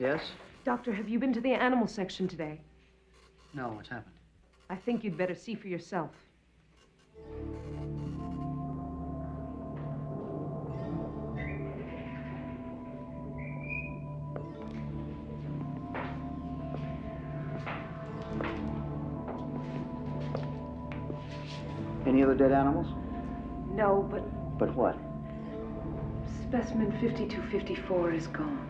Yes? Doctor, have you been to the animal section today? No, what's happened? I think you'd better see for yourself. Any other dead animals? No, but But what? specimen 5254 is gone.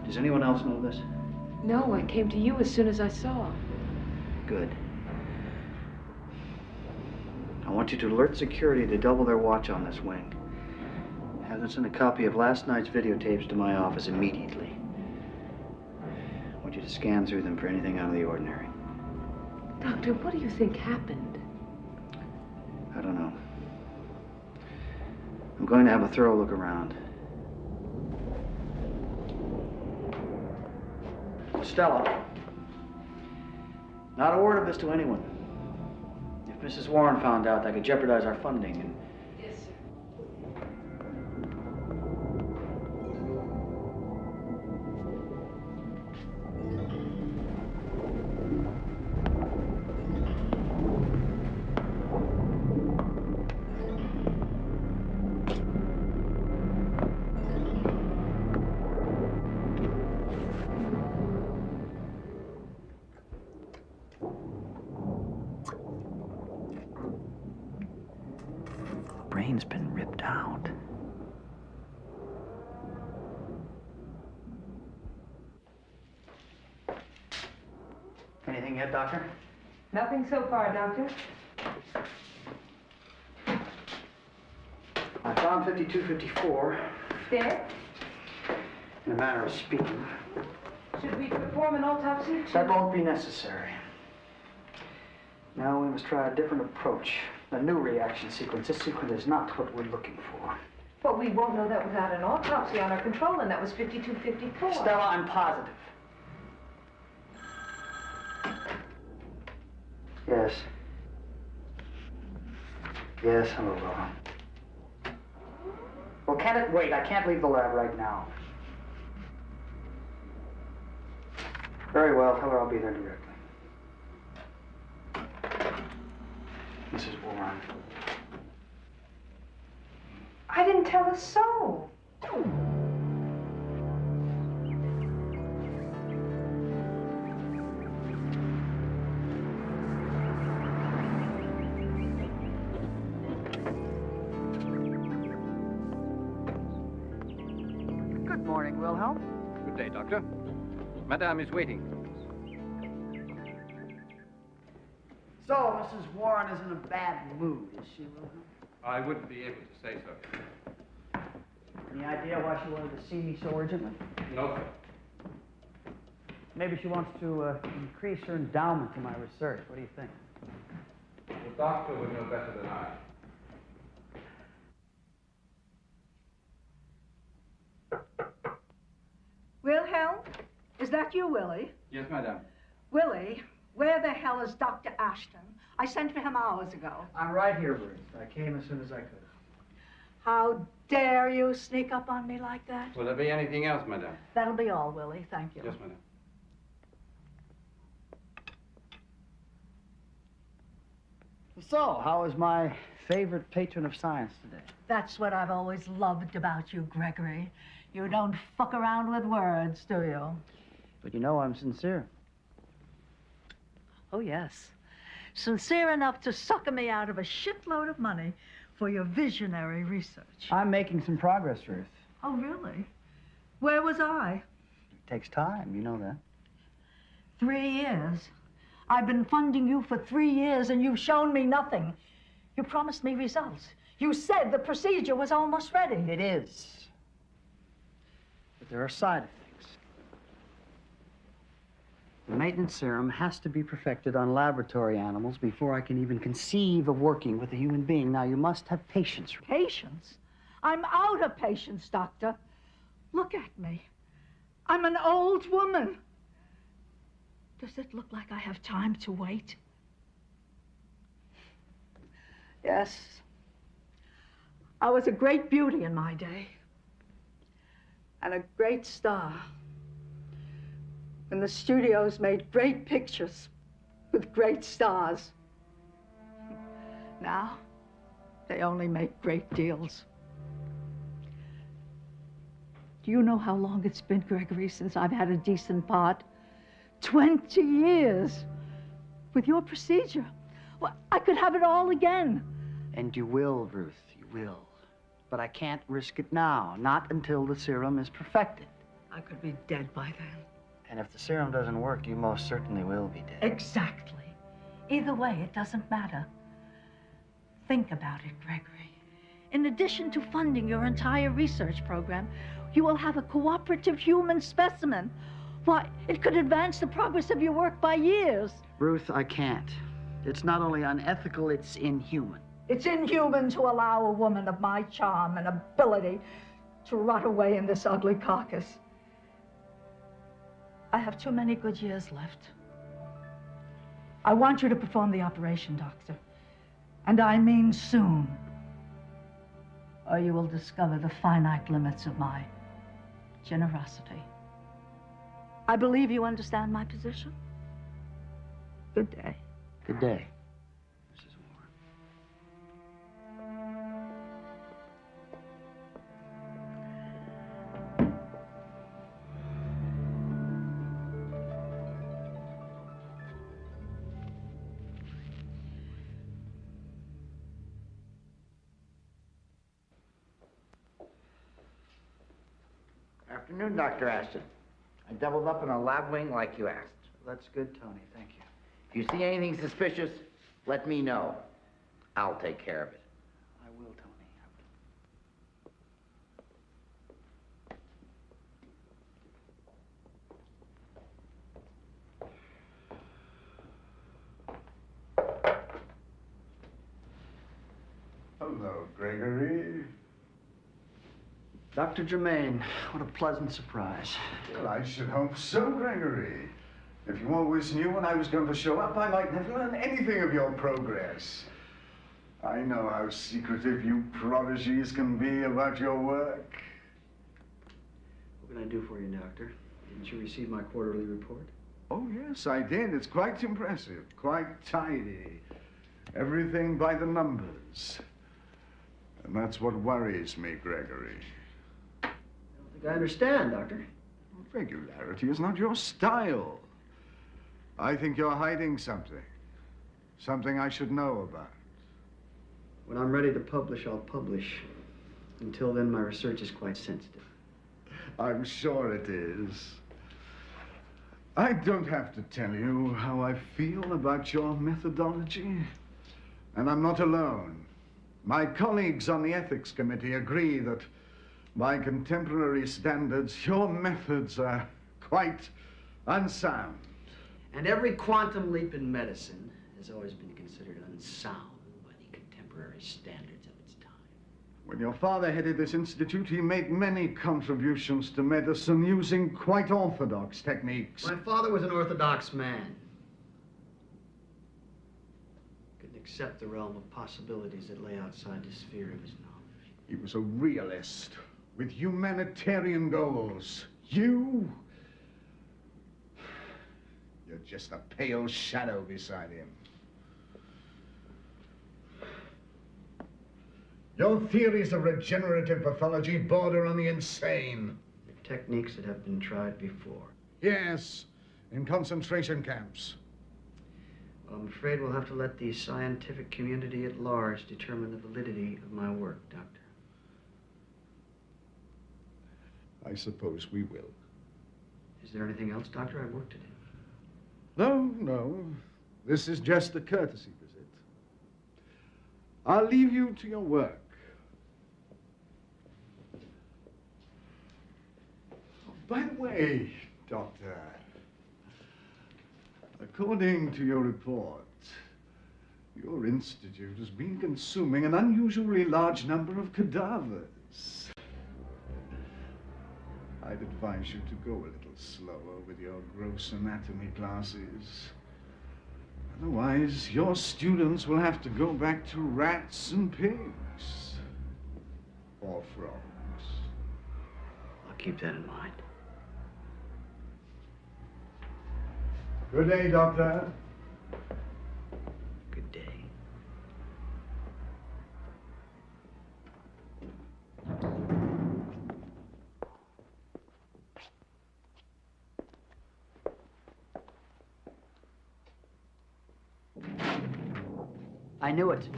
Does anyone else know this? No, I came to you as soon as I saw. Good. I want you to alert security to double their watch on this wing. Have them send a copy of last night's videotapes to my office immediately. I want you to scan through them for anything out of the ordinary. Doctor, what do you think happened? I don't know. I'm going to have a thorough look around. Stella, not a word of this to anyone. If Mrs. Warren found out, that could jeopardize our funding and... Yes, sir. Brain's been ripped out. Anything yet, Doctor? Nothing so far, Doctor. I found 5254, Dead? in a manner of speaking. Should we perform an autopsy? That won't be necessary. Now we must try a different approach. A new reaction sequence. This sequence is not what we're looking for. But we won't know that without an autopsy on our control, and that was 5254. Stella, I'm positive. Yes. Yes, hello, Laura. Well, can it wait? I can't leave the lab right now. Very well. Tell her I'll be there directly. Mrs. Warren. I didn't tell us so. Good morning, Wilhelm. Good day, Doctor. Madame is waiting. So, Mrs. Warren is in a bad mood, is she, Wilhelm? I wouldn't be able to say so. Any idea why she wanted to see me so urgently? No, sir. Maybe she wants to increase her endowment to my research. What do you think? The doctor would know better than I. Wilhelm? Is that you, Willie? Yes, madame. Willie, where the hell is Dr. Ashton? I sent for him hours ago. I'm right here, Bruce. I came as soon as I could. How dare you sneak up on me like that? Will there be anything else, madame? That'll be all, Willie. Thank you. Yes, madame. So, how is my favorite patron of science today? That's what I've always loved about you, Gregory. You don't fuck around with words, do you? But you know I'm sincere. Oh, yes. Sincere enough to sucker me out of a shitload of money for your visionary research. I'm making some progress, Ruth. Oh, really? Where was I? It takes time, you know that. 3 years. I've been funding you for 3 years, and you've shown me nothing. You promised me results. You said the procedure was almost ready. It is. But there are side effects. The maintenance serum has to be perfected on laboratory animals before I can even conceive of working with a human being. Now, you must have patience. Patience? I'm out of patience, Doctor. Look at me. I'm an old woman. Does it look like I have time to wait? Yes. I was a great beauty in my day. And a great star. When the studios made great pictures with great stars. Now, they only make great deals. Do you know how long it's been, Gregory, since I've had a decent part? 20 years. With your procedure, well, I could have it all again. And you will, Ruth, you will. But I can't risk it now, not until the serum is perfected. I could be dead by then. And if the serum doesn't work, you most certainly will be dead. Exactly. Either way, it doesn't matter. Think about it, Gregory. In addition to funding your entire research program, you will have a cooperative human specimen. Why, it could advance the progress of your work by years. Ruth, I can't. It's not only unethical, it's inhuman. It's inhuman to allow a woman of my charm and ability to rot away in this ugly carcass. I have too many good years left. I want you to perform the operation, Doctor. And I mean soon. Or you will discover the finite limits of my generosity. I believe you understand my position. Good day. Good day, Mrs. Warren. Afternoon, Dr. Ashton. I doubled up in a lab wing like you asked. That's good, Tony. Thank you. If you see anything suspicious, let me know. I'll take care of it. I will, Tony. Hello, Gregory. Dr. Germain, what a pleasant surprise. Well, I should hope so, Gregory. If you always knew when I was going to show up, I might never learn anything of your progress. I know how secretive you prodigies can be about your work. What can I do for you, Doctor? Didn't you receive my quarterly report? Oh, yes, I did. It's quite impressive, quite tidy. Everything by the numbers. And that's what worries me, Gregory. I don't think I understand, Doctor. Regularity is not your style. I think you're hiding something. Something I should know about. When I'm ready to publish, I'll publish. Until then, my research is quite sensitive. I'm sure it is. I don't have to tell you how I feel about your methodology. And I'm not alone. My colleagues on the ethics committee agree that by contemporary standards, your methods are quite unsound. And every quantum leap in medicine has always been considered unsound by the contemporary standards of its time. When your father headed this institute, he made many contributions to medicine using quite orthodox techniques. My father was an orthodox man. Couldn't accept the realm of possibilities that lay outside the sphere of his knowledge. He was a realist with humanitarian goals. You're just a pale shadow beside him. Your theories of regenerative pathology border on the insane. They're techniques that have been tried before. Yes, in concentration camps. Well, I'm afraid we'll have to let the scientific community at large determine the validity of my work, Doctor. I suppose we will. Is there anything else, Doctor, I've work to do? No. This is just a courtesy visit. I'll leave you to your work. Oh, by the way, Doctor, according to your report, your institute has been consuming an unusually large number of cadavers. I'd advise you to go a little slower with your gross anatomy classes. Otherwise, your students will have to go back to rats and pigs. keep that in mind. Good day, Doctor. Good day. I knew it.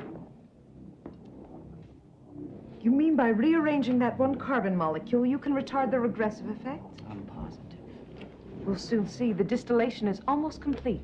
You mean by rearranging that one carbon molecule, you can retard the regressive effect? I'm positive. We'll soon see. The distillation is almost complete.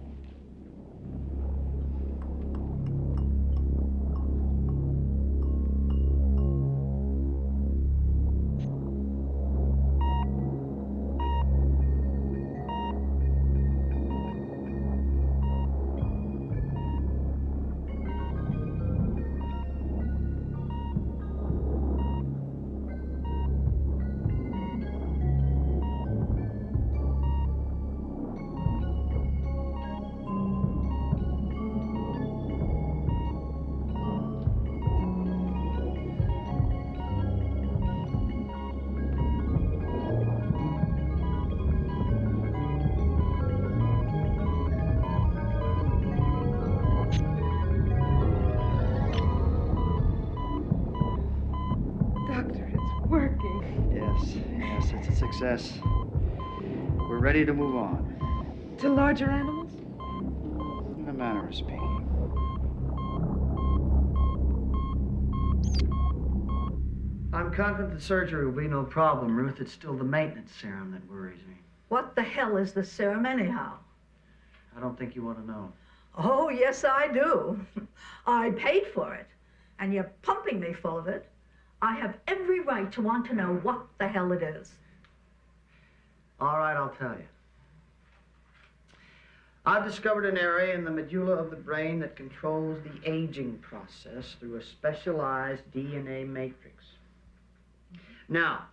Doctor, it's working. Yes, it's a success. We're ready to move on, To larger animals? in a manner of speaking. I'm confident the surgery will be no problem, Ruth. It's still the maintenance serum that worries me. What the hell is the serum, anyhow? I don't think you want to know. Oh, yes, I do. I paid for it, and you're pumping me full of it. I have every right to want to know what the hell it is. All right, I'll tell you. I've discovered an area in the medulla of the brain that controls the aging process through a specialized DNA matrix. Now,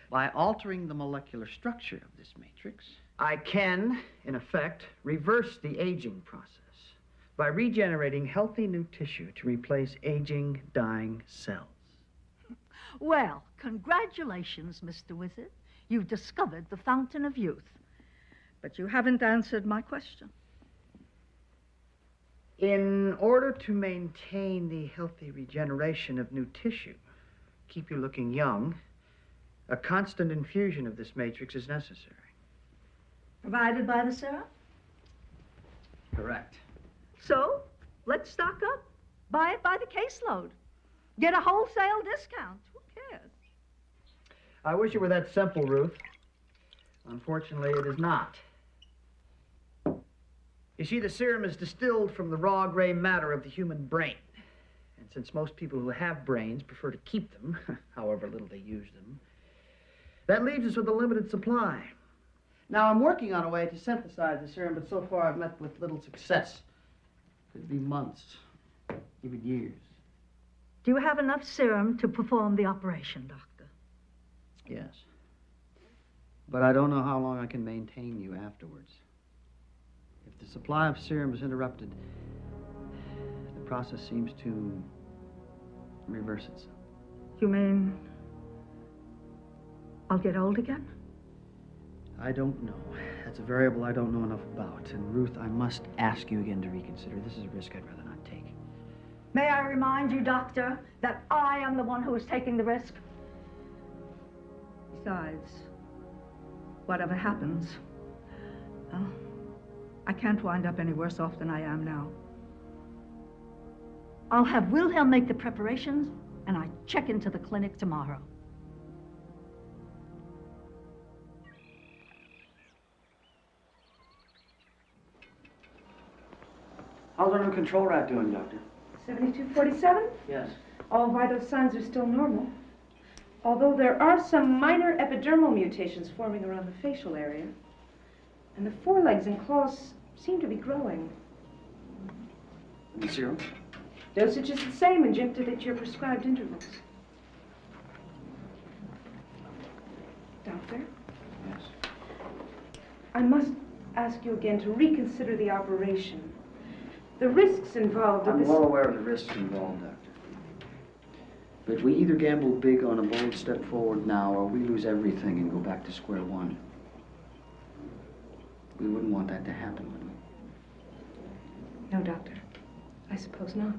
by altering the molecular structure of this matrix, I can, in effect, reverse the aging process by regenerating healthy new tissue to replace aging, dying cells. Well, congratulations, Mr. Wizard. You've discovered the fountain of youth. But you haven't answered my question. In order to maintain the healthy regeneration of new tissue, keep you looking young, a constant infusion of this matrix is necessary. Provided by the serum? Correct. So, let's stock up. Buy it by the caseload. Get a wholesale discount. Who cares? I wish it were that simple, Ruth. Unfortunately, it is not. You see, the serum is distilled from the raw gray matter of the human brain. And since most people who have brains prefer to keep them, however little they use them, that leaves us with a limited supply. Now, I'm working on a way to synthesize the serum, but so far I've met with little success. Could be months, even years. Do you have enough serum to perform the operation, Doctor? Yes. But I don't know how long I can maintain you afterwards. If the supply of serum is interrupted, the process seems to reverse itself. You mean I'll get old again? I don't know. That's a variable I don't know enough about. And Ruth, I must ask you again to reconsider. This is a risk I'd rather not take. May I remind you, Doctor, that I am the one who is taking the risk? Besides, whatever happens, well, I can't wind up any worse off than I am now. I'll have Wilhelm make the preparations, and I check into the clinic tomorrow. How's our new control rat doing, Doctor? 7247? Yes. All vital signs are still normal. Although there are some minor epidermal mutations forming around the facial area. And the forelegs and claws seem to be growing. And serum? Dosage is the same, injected at your prescribed intervals. Doctor, Yes. I must ask you again to reconsider the operation. The risks involved I'm with well this... aware of the risks involved, Doctor. But we either gamble big on a bold step forward now, or we lose everything and go back to square one. We wouldn't want that to happen, would we? No, Doctor. I suppose not.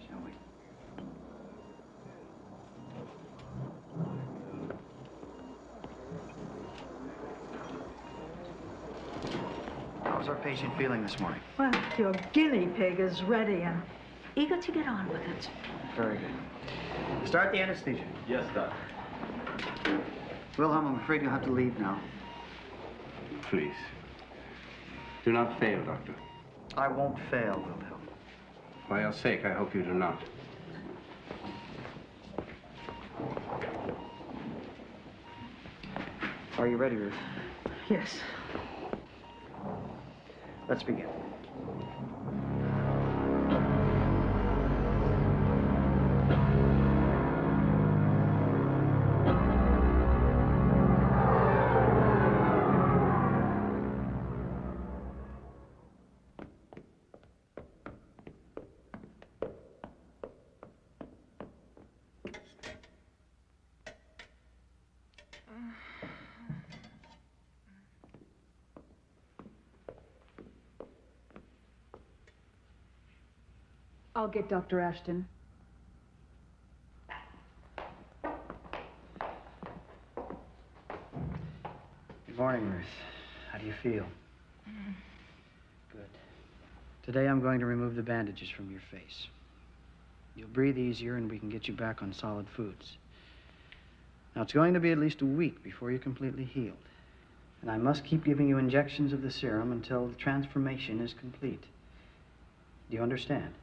Shall we? How's our patient feeling this morning? Well, your guinea pig is ready and eager to get on with it. Very good. Start the anesthesia. Yes, Doctor. Wilhelm, I'm afraid you'll have to leave now. Please. Do not fail, Doctor. I won't fail, Wilhelm. For your sake, I hope you do not. Are you ready, Ruth? Yes. Let's begin. I'll get Dr. Ashton. Good morning, Ruth. How do you feel? Good. Today I'm going to remove the bandages from your face. You'll breathe easier and we can get you back on solid foods. Now, it's going to be at least a week before you're completely healed. And I must keep giving you injections of the serum until the transformation is complete. Do you understand?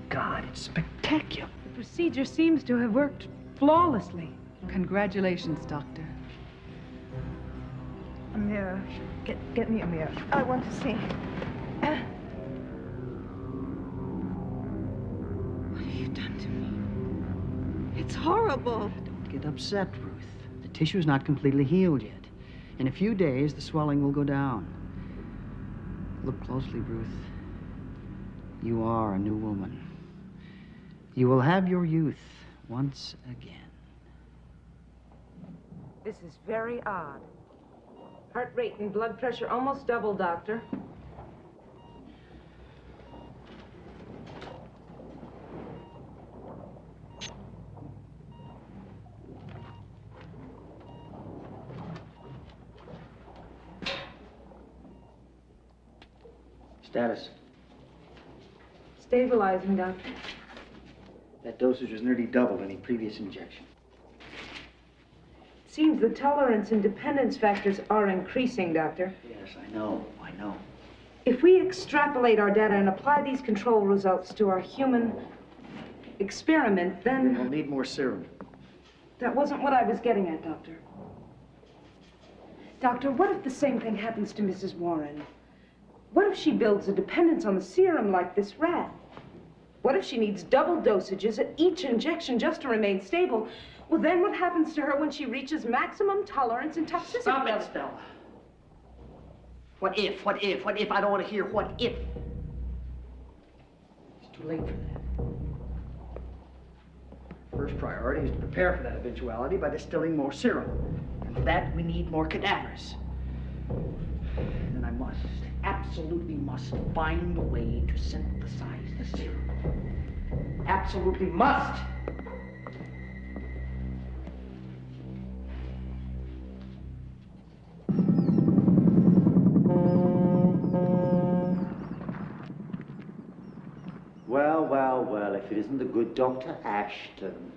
God, it's spectacular. The procedure seems to have worked flawlessly. Congratulations, Doctor. A mirror. Get me a mirror. I want to see. What have you done to me? It's horrible. Don't get upset, Ruth. The tissue's not completely healed yet. In a few days, the swelling will go down. Look closely, Ruth. You are a new woman. You will have your youth once again. This is very odd. Heart rate and blood pressure almost double, Doctor. Status. Stabilizing, Doctor. That dosage was nearly double any previous injection. Seems the tolerance and dependence factors are increasing, Doctor. Yes, I know. If we extrapolate our data and apply these control results to our human experiment, Then we'll then... need more serum. That wasn't what I was getting at, Doctor. Doctor, what if the same thing happens to Mrs. Warren? What if she builds a dependence on the serum like this rat? What if she needs double dosages at each injection just to remain stable? Well, then what happens to her when she reaches maximum tolerance and toxicity? Stop it, Stella. What if? I don't want to hear what if. It's too late for that. First priority is to prepare for that eventuality by distilling more serum. And for that, we need more cadavers. Then I must, absolutely must, find a way to synthesize the serum. Absolutely must! Well, if it isn't the good Dr. Ashton.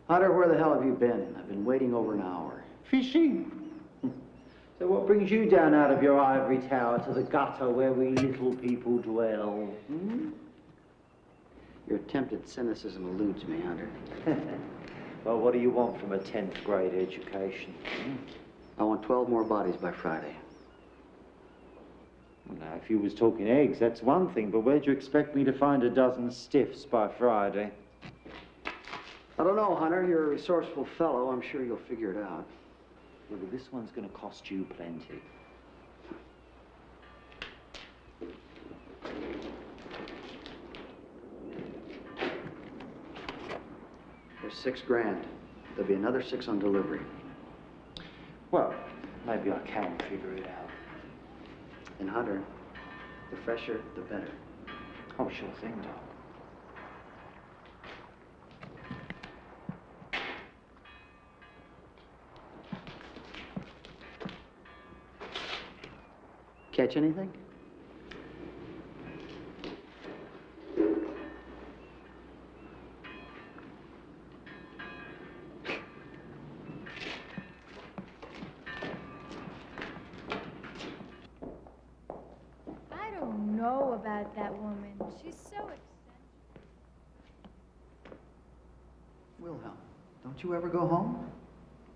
Hunter, where the hell have you been? I've been waiting over an hour. Fishing. So what brings you down out of your ivory tower to the gutter where we little people dwell? Hmm? Your attempt at cynicism eludes me, Hunter. Well, what do you want from a 10th grade education? I want 12 more bodies by Friday. Now, if you was talking eggs, that's one thing, but where'd you expect me to find a dozen stiffs by Friday? I don't know, Hunter. You're a resourceful fellow. I'm sure you'll figure it out. Yeah, but this one's going to cost you plenty. There's $6,000. There'll be another 6 on delivery. Well, maybe I can figure it out. And Hunter, the fresher, the better. Oh, sure thing, Doc. Catch anything? I don't know about that woman. She's so eccentric. Wilhelm, don't you ever go home?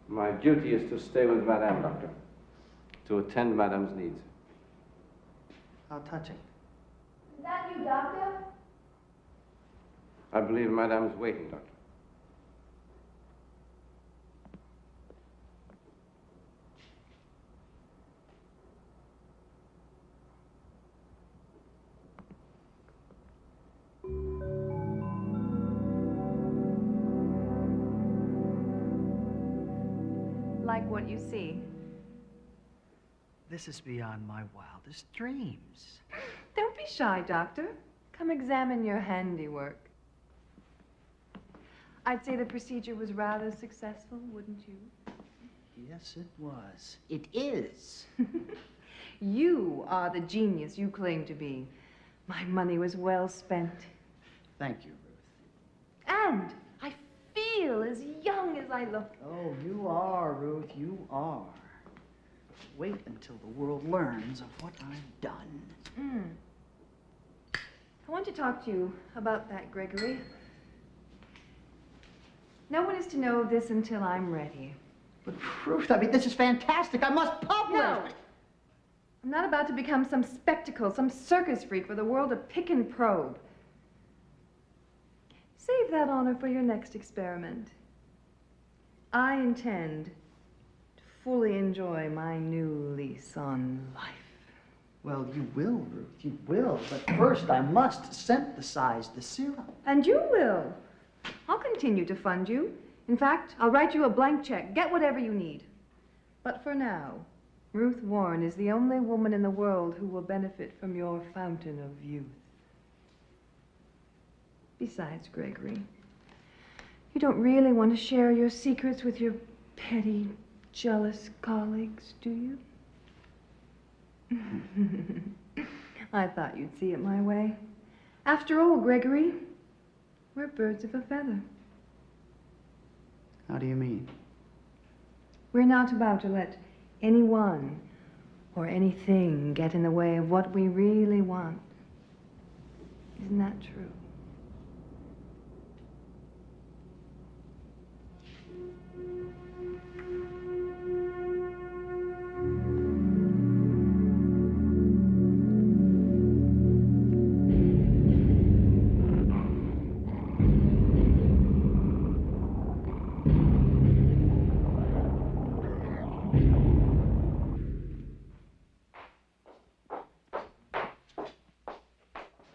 My duty is to stay with Madame, Doctor. To attend Madame's needs. How touching. Is that you, Doctor? I believe Madame's waiting, Doctor. Like what you see. This is beyond my wildest dreams. Don't be shy, Doctor. Come examine your handiwork. I'd say the procedure was rather successful, wouldn't you? Yes, it was. It is. You are the genius you claim to be. My money was well spent. Thank you, Ruth. And I feel as young as I look. Oh, you are, Ruth. You are. Wait until the world learns of what I've done. I want to talk to you about that, Gregory. No one is to know this until I'm ready. But Ruth, I mean, this is fantastic. I must publish. No. I'm not about to become some spectacle, some circus freak for the world to pick and probe. Save that honor for your next experiment. I intend to fully enjoy my new lease on life. Well, you will, Ruth. You will. But first, I must synthesize the serum. And you will. I'll continue to fund you. In fact, I'll write you a blank check. Get whatever you need. But for now, Ruth Warren is the only woman in the world who will benefit from your fountain of youth. Besides, Gregory, you don't really want to share your secrets with your petty, jealous colleagues, do you? I thought you'd see it my way. After all, Gregory, we're birds of a feather. How do you mean? We're not about to let anyone or anything get in the way of what we really want. Isn't that true?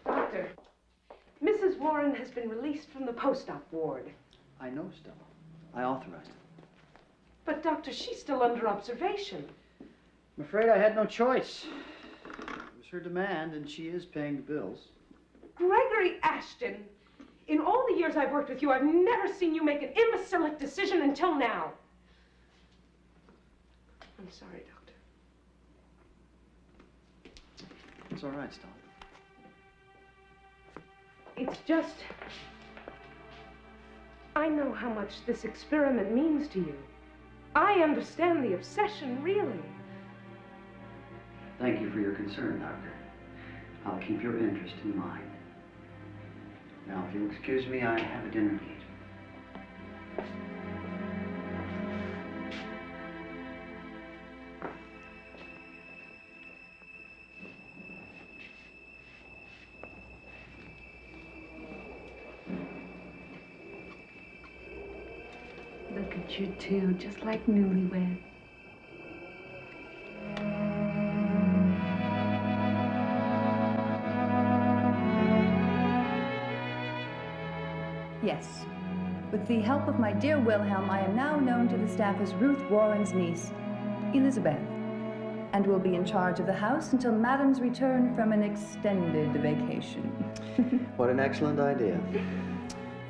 Doctor, Mrs. Warren has been released from the post-op ward. I know, Stella. I authorized it. But, Doctor, she's still under observation. I'm afraid I had no choice. It was her demand, and she is paying the bills. Gregory Ashton, in all the years I've worked with you, I've never seen you make an imbecilic decision until now. I'm sorry, Doctor. It's all right, Stella. It's just... I know how much this experiment means to you. I understand the obsession, really. Thank you for your concern, Doctor. I'll keep your interest in mind. Now, if you'll excuse me, I have a dinner engagement. want you to, just like newlyweds. Yes. With the help of my dear Wilhelm, I am now known to the staff as Ruth Warren's niece, Elizabeth, and will be in charge of the house until Madame's return from an extended vacation. What an excellent idea.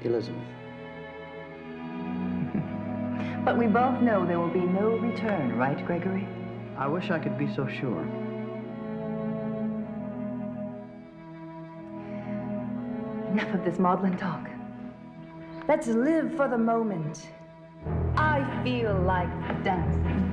Elizabeth. But we both know there will be no return, right, Gregory? I wish I could be so sure. Enough of this maudlin talk. Let's live for the moment. I feel like dancing.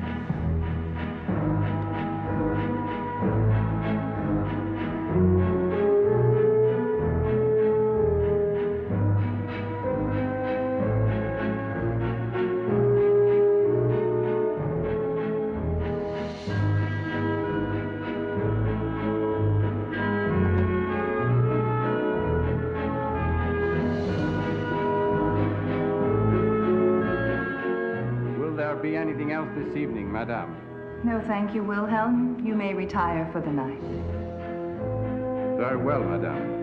Be anything else this evening, Madame? No, thank you, Wilhelm. You may retire for the night. Very well, Madame.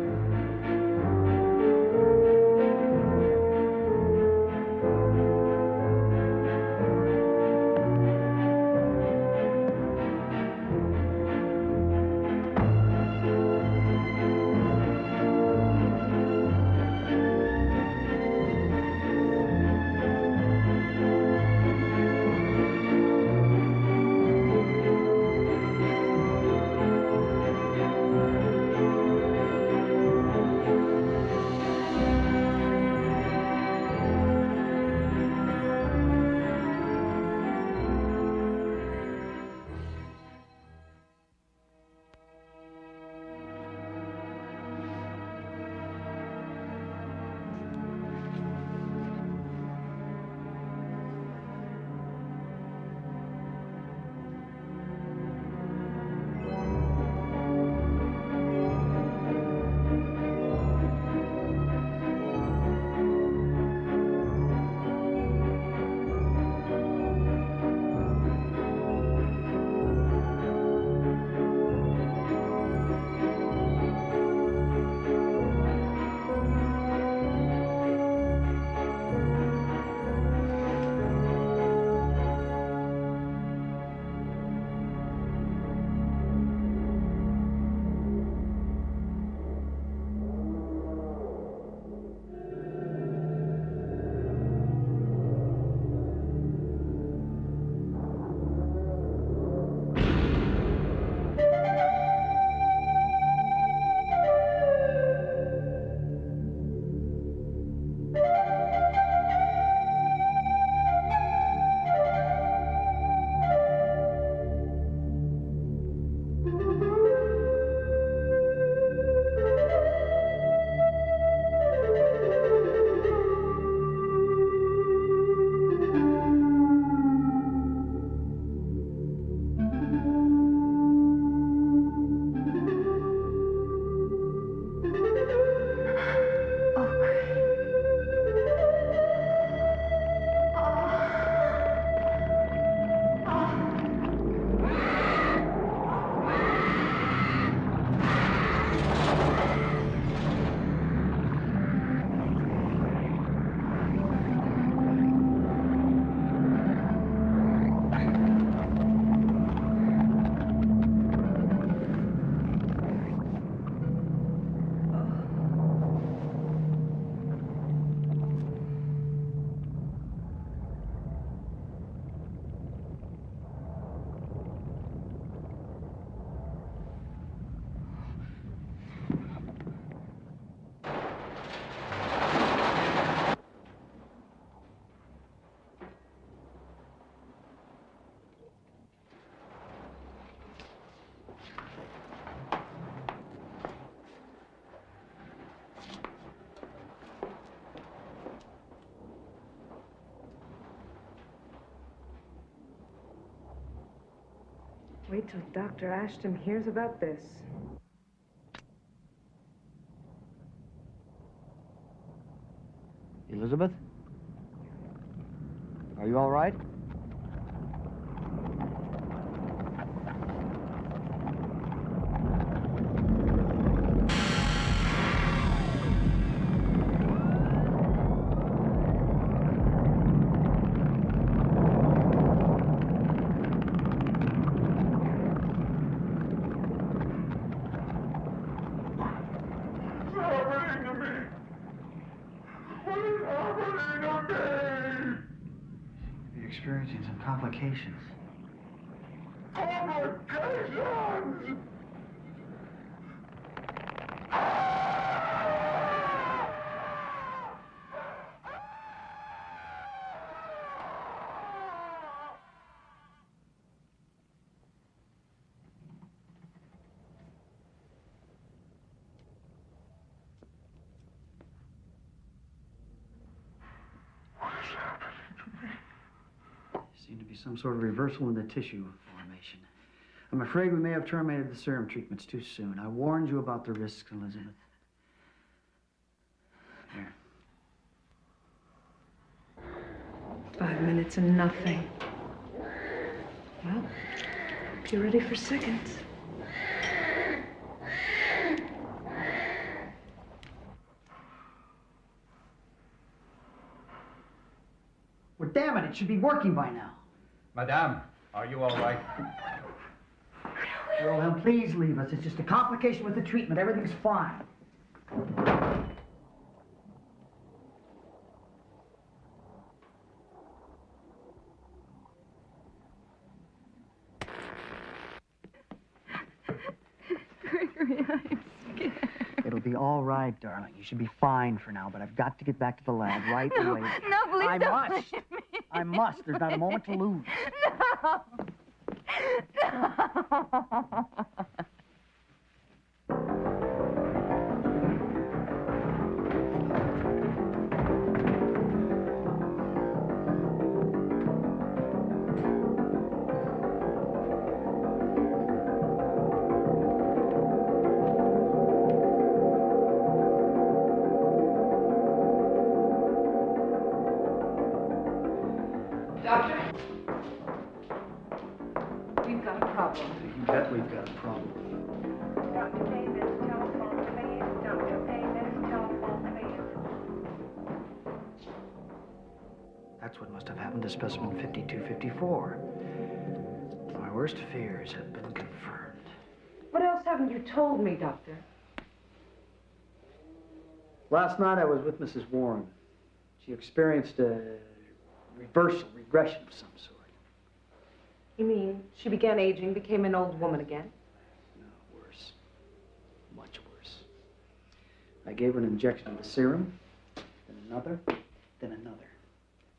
Wait till Dr. Ashton hears about this. Elizabeth? Are you all right? You're experiencing some complications. Complications! Seemed to be some sort of reversal in the tissue formation. I'm afraid we may have terminated the serum treatments too soon. I warned you about the risks, Elizabeth. Here. 5 minutes and nothing. Well, hope you're ready for seconds. Well, damn it should be working by now. Madame, are you all right? Wilhelm, please leave us. It's just a complication with the treatment. Everything's fine. Gregory, I'm scared. It'll be all right, darling. You should be fine for now, but I've got to get back to the lab right away. No, please I don't must. leave me. I must. There's not a moment to lose. No. No. Doctor? We've got a problem. You bet we've got a problem. Dr. Davis, telephone, please. Dr. Davis, telephone, please. That's what must have happened to specimen 5254. My worst fears have been confirmed. What else haven't you told me, Doctor? Last night I was with Mrs. Warren. She experienced a regression of some sort. You mean she began aging, became an old woman again? No, worse. Much worse. I gave her an injection of the serum, then another, then another.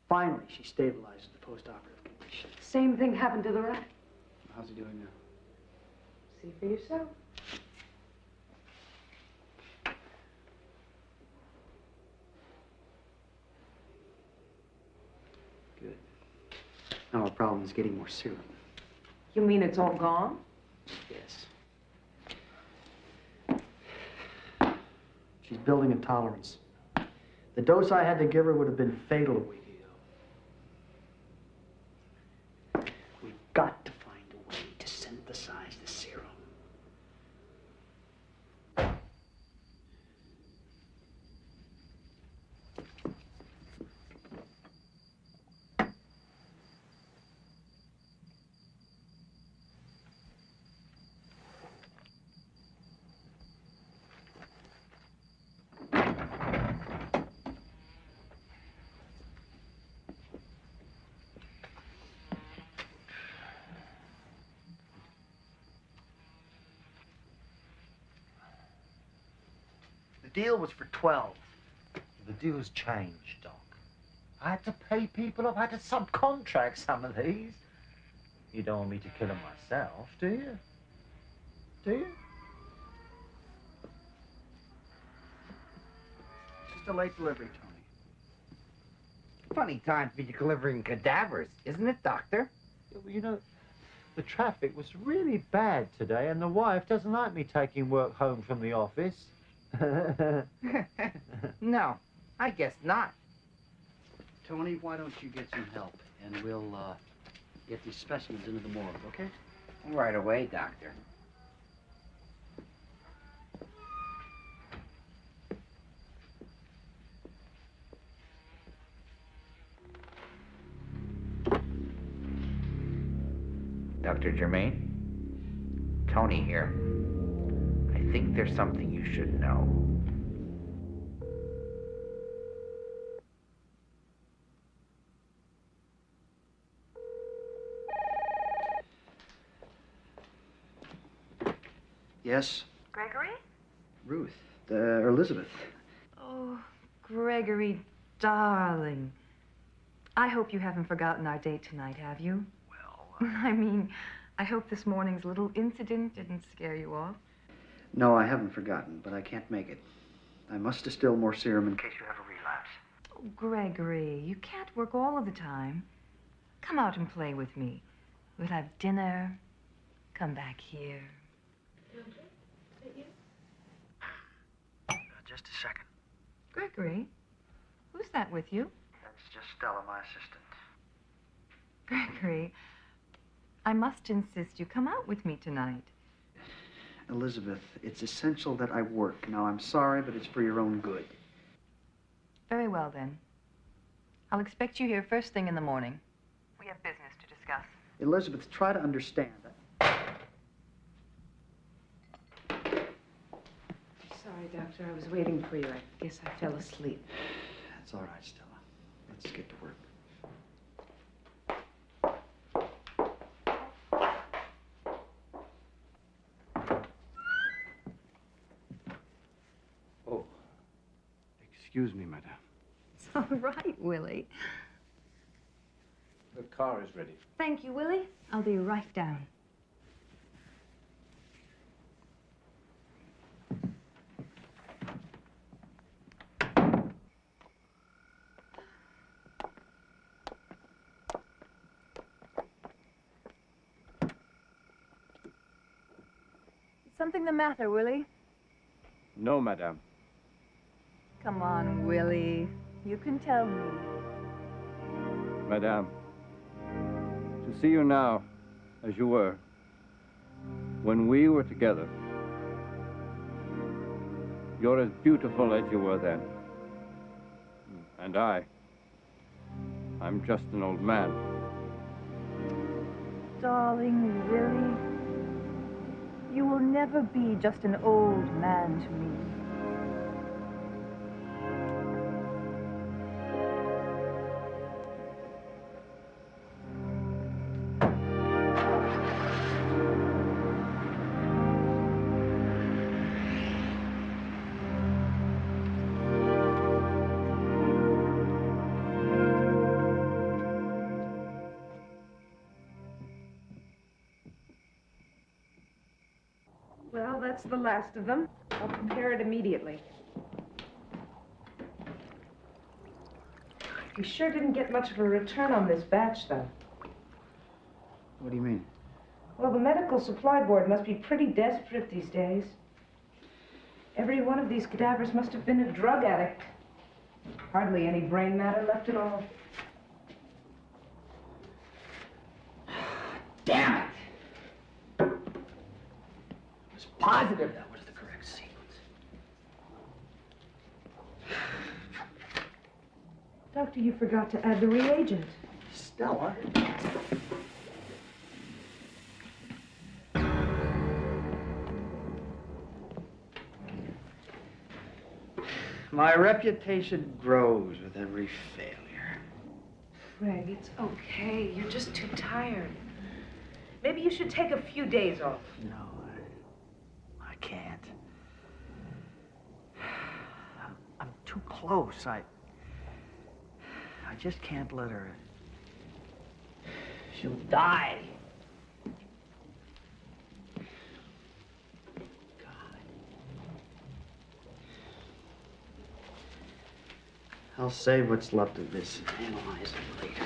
Finally, she stabilized in the post-operative condition. Same thing happened to the rat. How's he doing now? See for yourself. Good. Now our problem is getting more serum. You mean it's all gone? Yes. She's building a tolerance. The dose I had to give her would have been fatal a week ago. We've got to find a way to synthesize the serum. The deal was for 12. The deal's changed, Doc. I had to pay people. I've had to subcontract some of these. You don't want me to kill them myself, do you? Do you? It's just a late delivery, Tony. Funny time to be delivering cadavers, isn't it, Doctor? Yeah, well, you know, the traffic was really bad today, and the wife doesn't like me taking work home from the office. No, I guess not. Tony, why don't you get some help? and we'll get these specimens into the morgue, okay? Right away, Doctor. Dr. Germain? Tony here. I think there's something you should know. Yes? Gregory? Ruth. Elizabeth. Oh, Gregory, darling. I hope you haven't forgotten our date tonight, have you? Well, I mean, I hope this morning's little incident didn't scare you off. No, I haven't forgotten, but I can't make it. I must distill more serum in case you have a relapse. Oh, Gregory, you can't work all of the time. Come out and play with me. We'll have dinner. Come back here. Just a second. Gregory, who's that with you? That's just Stella, my assistant. Gregory, I must insist you come out with me tonight. Elizabeth, it's essential that I work. Now, I'm sorry, but it's for your own good. Very well, then. I'll expect you here first thing in the morning. We have business to discuss. Elizabeth, try to understand that. Sorry, Doctor. I was waiting for you. I guess I fell asleep. That's all right, Stella. Let's get to work. Oh. Excuse me, madame. It's all right, Willie. The car is ready. Thank you, Willie. I'll be right down. Is something the matter, Willie? No, madame. Come on, Willie. You can tell me. Madame, to see you now as you were when we were together, you're as beautiful as you were then. And I'm just an old man. Darling Willie, you will never be just an old man to me. Well, that's the last of them. I'll prepare it immediately. We sure didn't get much of a return on this batch, though. What do you mean? Well, the medical supply board must be pretty desperate these days. Every one of these cadavers must have been a drug addict. Hardly any brain matter left at all. Damn it! I was positive that was the correct sequence. Doctor, you forgot to add the reagent. Stella? My reputation grows with every failure. Greg, it's okay. You're just too tired. Maybe you should take a few days off. No, I can't. I'm too close. I just can't let her. She'll die. I'll save what's left of this and analyze it later.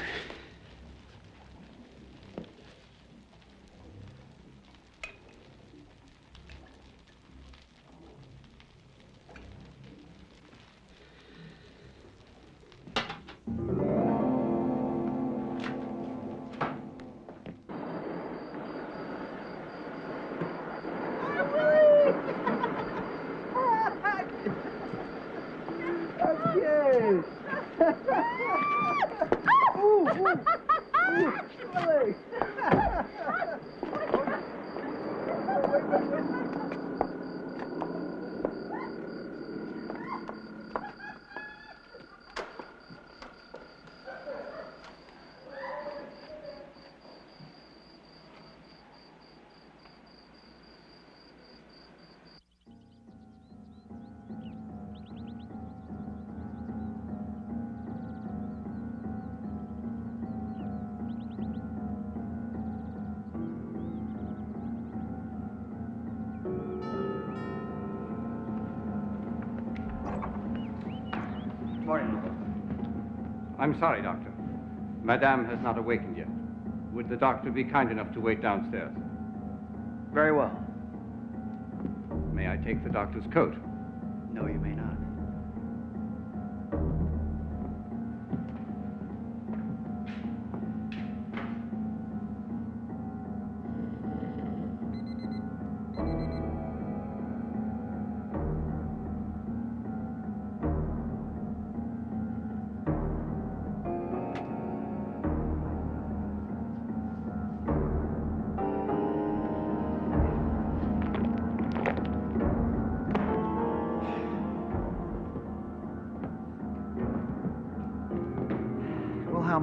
Morning. I'm sorry, Doctor. Madame has not awakened yet. Would the doctor be kind enough to wait downstairs? Very well. May I take the doctor's coat? No, you may not.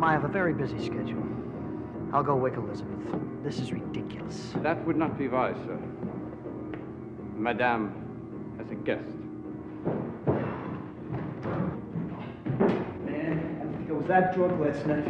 I have a very busy schedule. I'll go wake Elizabeth. This is ridiculous. That would not be wise, sir. Madame has a guest. Man, I think I was that drunk last night.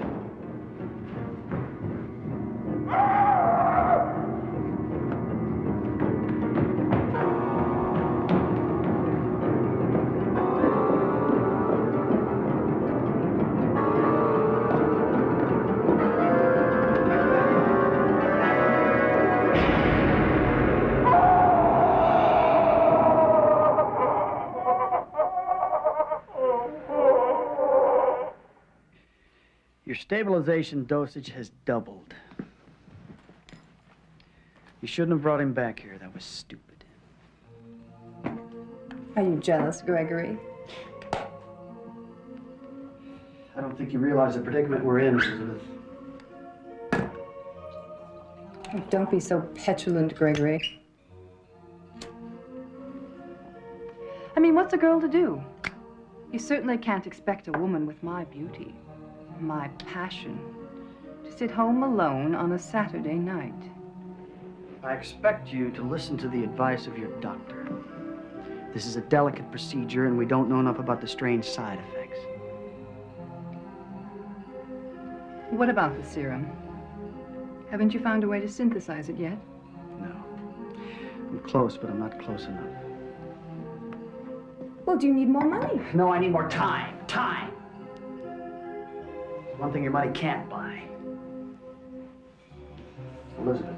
Your stabilization dosage has doubled. You shouldn't have brought him back here. That was stupid. Are you jealous, Gregory? I don't think you realize the predicament we're in, Elizabeth. Oh, don't be so petulant, Gregory. I mean, what's a girl to do? You certainly can't expect a woman with my beauty, my passion, to sit home alone on a Saturday night. I expect you to listen to the advice of your doctor. This is a delicate procedure, and we don't know enough about the strange side effects. What about the serum? Haven't you found a way to synthesize it yet? No. I'm close, but I'm not close enough. Well, do you need more money? No, I need more time. Time! One thing your money can't buy. Elizabeth,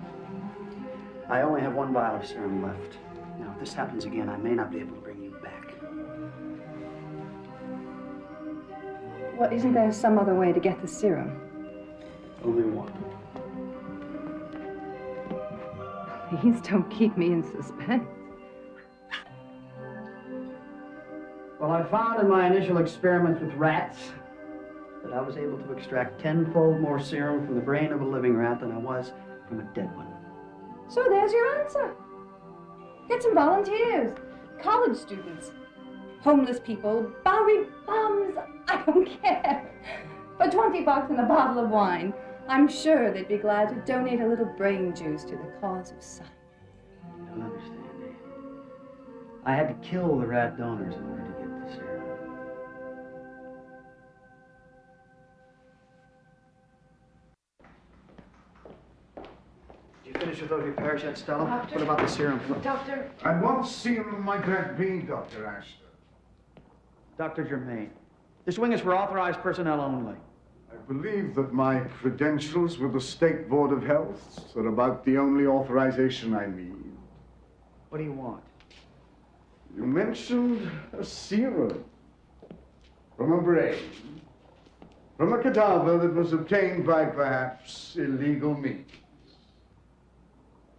I only have one vial of serum left. Now, if this happens again, I may not be able to bring you back. Well, isn't there some other way to get the serum? Only one. Please don't keep me in suspense. Well, I found in my initial experiments with rats that I was able to extract 10-fold more serum from the brain of a living rat than I was from a dead one. So there's your answer. Get some volunteers, college students, homeless people, Bowery bums, I don't care. For $20 and a bottle of wine, I'm sure they'd be glad to donate a little brain juice to the cause of science. You don't understand, eh? I had to kill the rat donors in order to get the serum. Did you finish with those repairs yet, Stella? Doctor? What about the serum? Doctor? And what serum might that be, Dr. Ashton? Dr. Germain, this wing is for authorized personnel only. I believe that my credentials with the State Board of Health are about the only authorization I need. What do you want? You mentioned a serum from a brain, from a cadaver that was obtained by perhaps illegal means.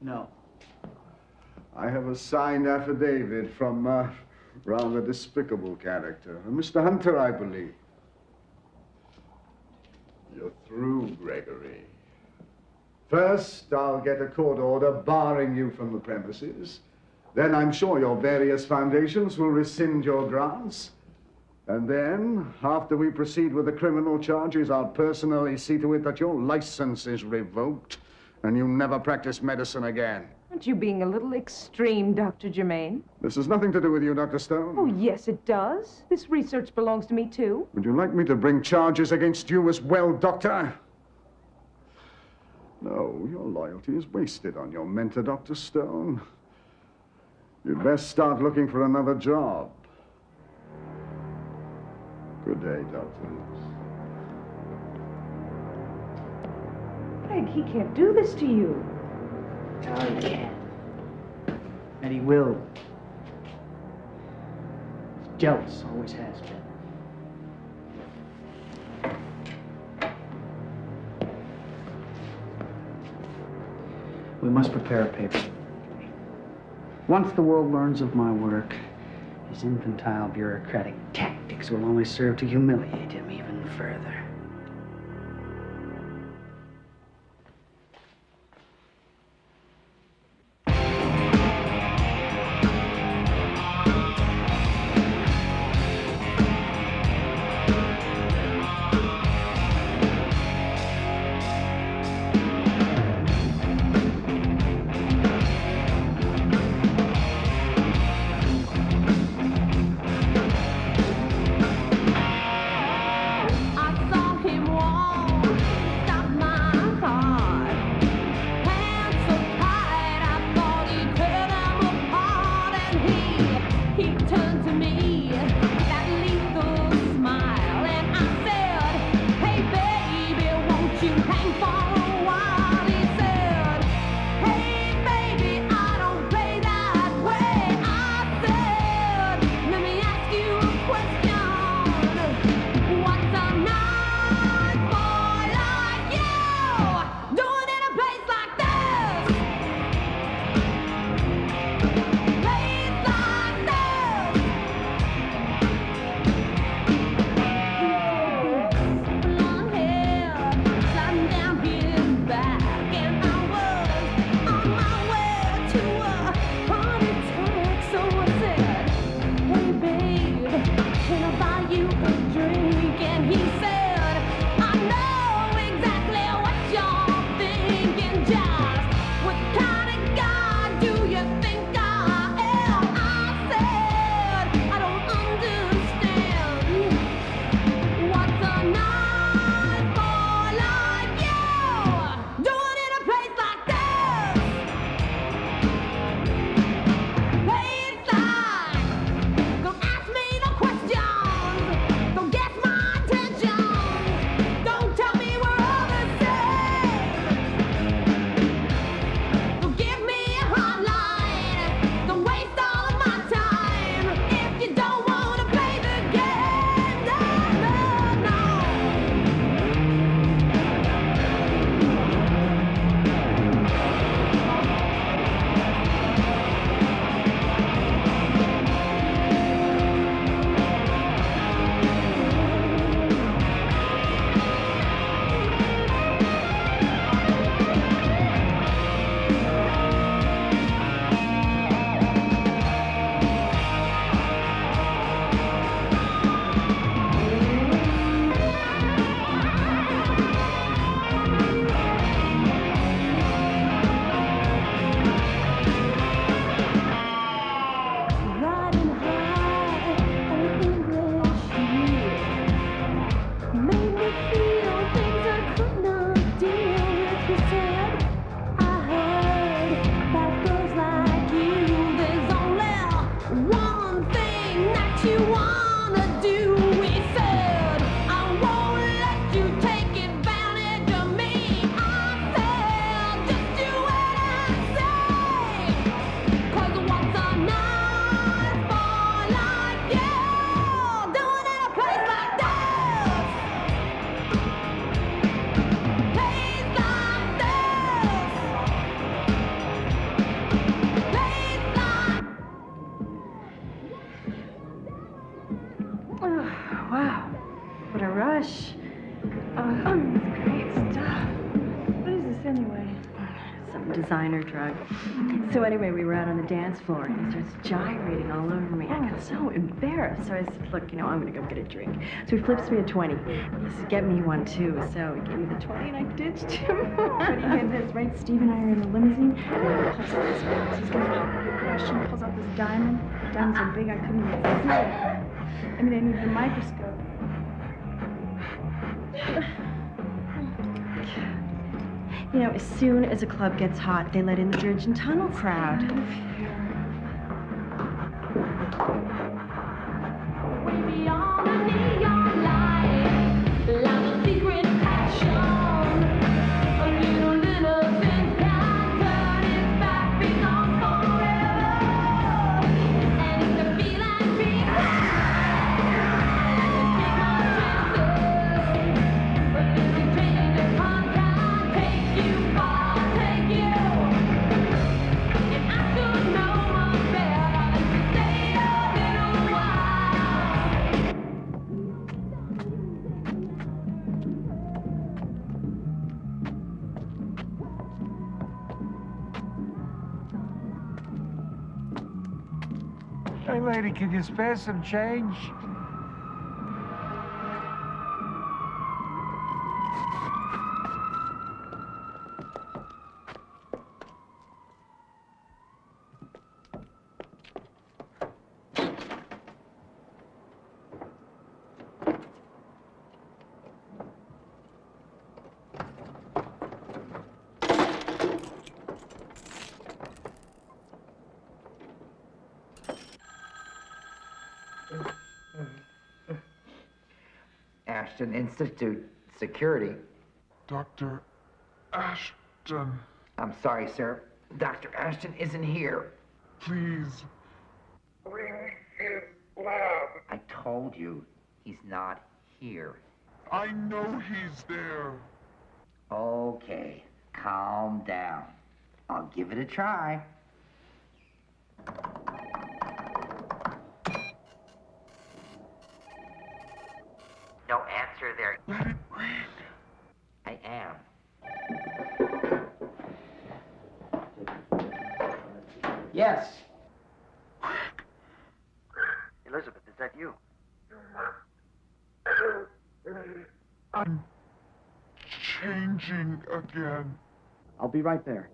No. I have a signed affidavit from a rather despicable character, Mr. Hunter, I believe. You're through, Gregory. First, I'll get a court order barring you from the premises. Then I'm sure your various foundations will rescind your grants. And then, after we proceed with the criminal charges, I'll personally see to it that your license is revoked and you never practice medicine again. Aren't you being a little extreme, Dr. Germain? This has nothing to do with you, Dr. Stone. Oh, yes, it does. This research belongs to me, too. Would you like me to bring charges against you as well, Doctor? No, your loyalty is wasted on your mentor, Dr. Stone. You'd best start looking for another job. Good day, doctors. Greg, he can't do this to you. Oh, he can. And he will. He's jealous, always has been. We must prepare a paper. Once the world learns of my work, his infantile bureaucratic tactics will only serve to humiliate him even further. Designer drug. So anyway, we were out on the dance floor and he starts gyrating all over me. I got so embarrassed. So I said, look, you know, I'm going to go get a drink. So he flips me a 20. He said, get me one too. So he gave me the 20 and I ditched him. But he had this, right? Steve and I are in the limousine. And he pulls out this box. He's going to ask you a question. Pulls out this diamond. The diamond's so big I couldn't even see it. I mean, I needed a microscope. You know, as soon as a club gets hot, they let in the Virgin Tunnel crowd. Way beyond the neon Hey, lady, can you spare some change? Ashton Institute Security. Dr. Ashton. I'm sorry, sir. Dr. Ashton isn't here. Please. Bring his lab. I told you, he's not here. I know he's there. Okay, calm down. I'll give it a try. No answer there. Let it ring. I am. Yes. Elizabeth, is that you? I'm changing again. I'll be right there.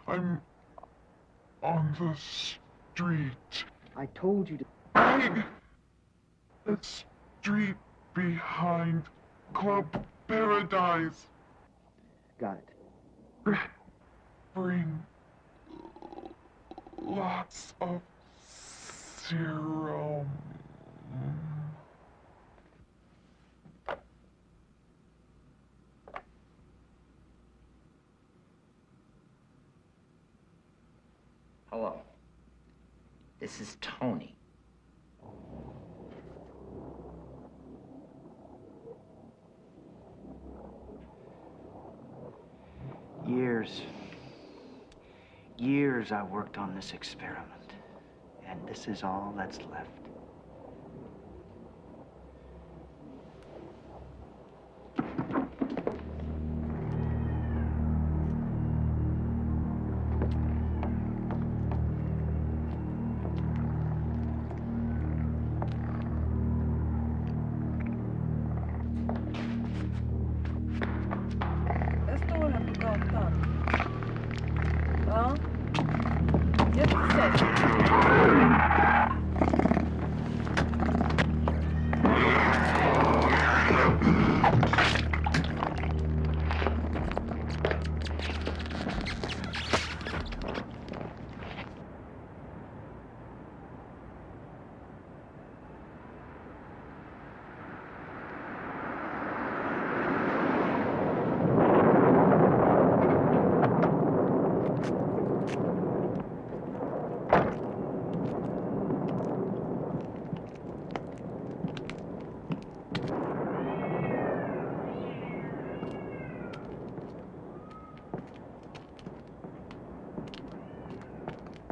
I'm on the street. I told you to... The street behind Club Paradise. Got it. Bring lots of serum. Hello. This is Tony. Years I worked on this experiment, and this is all that's left.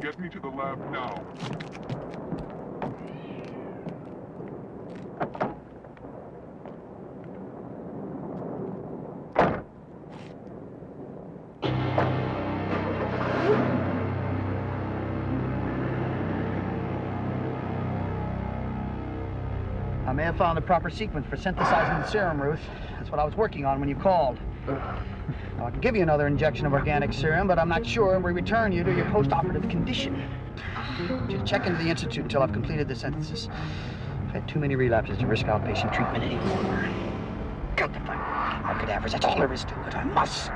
Get me to the lab now. I may have found the proper sequence for synthesizing the serum, Ruth. That's what I was working on when you called. Now, I can give you another injection of organic serum, but I'm not sure we return you to your post-operative condition. Just check into the Institute until I've completed the synthesis. I've had too many relapses to risk outpatient treatment anymore. Got to find our cadavers. That's all there is to it. I must.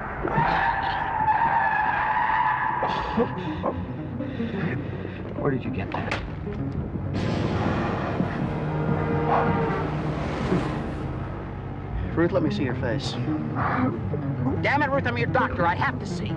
Where did you get that? Ruth, let me see your face. Damn it, Ruth, I'm your doctor. I have to see.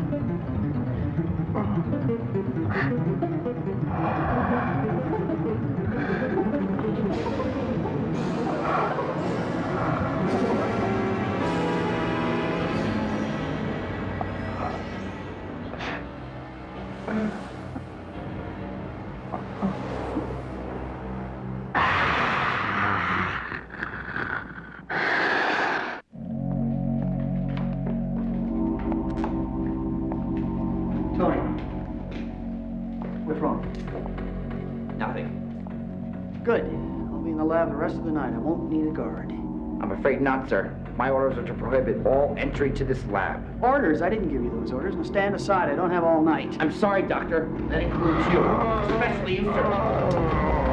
What's wrong? Nothing. Good. I'll be in the lab the rest of the night. I won't need a guard. I'm afraid not, sir. My orders are to prohibit all entry to this lab. Orders? I didn't give you those orders. Now stand aside. I don't have all night. I'm sorry, Doctor. That includes you. Especially you, sir.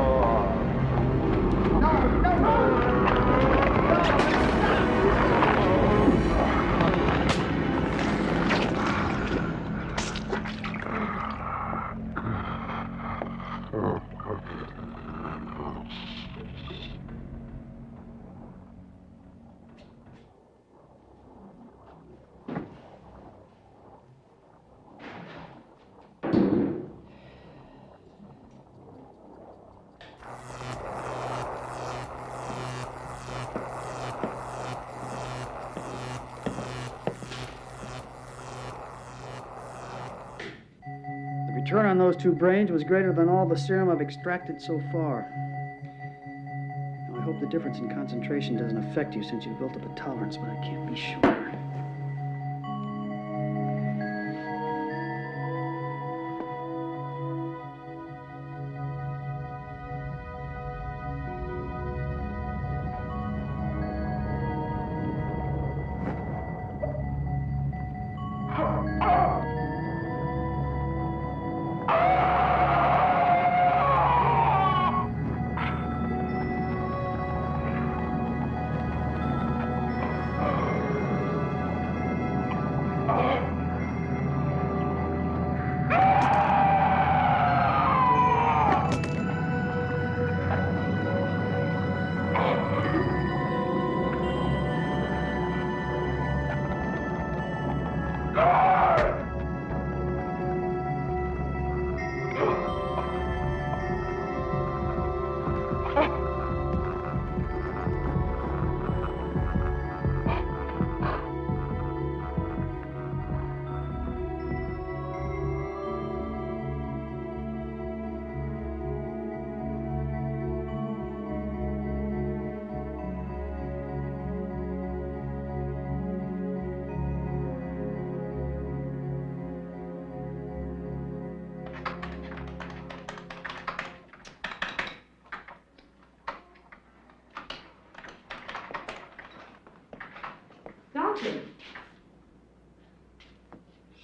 The return on those 2 brains was greater than all the serum I've extracted so far. Now, I hope the difference in concentration doesn't affect you since you've built up a tolerance, but I can't be sure.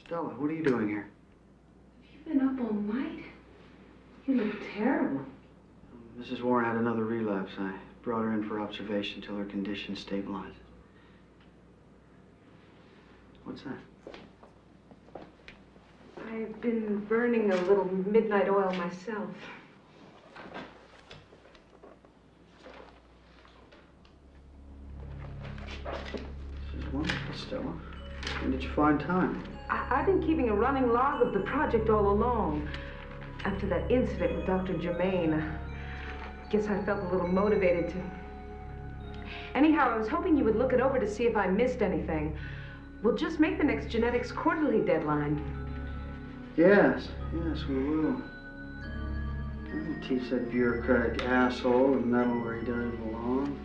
Stella, what are you doing here? You've been up all night. You look terrible. Mrs. Warren had another relapse. I brought her in for observation till her condition stabilizes. What's that? I've been burning a little midnight oil myself. This is wonderful, Stella. When did you find time? I've been keeping a running log of the project all along. After that incident with Dr. Germain, I guess I felt a little motivated to... Anyhow, I was hoping you would look it over to see if I missed anything. We'll just make the next genetics quarterly deadline. Yes, we will. We'll teach that bureaucratic asshole to meddle where he doesn't belong.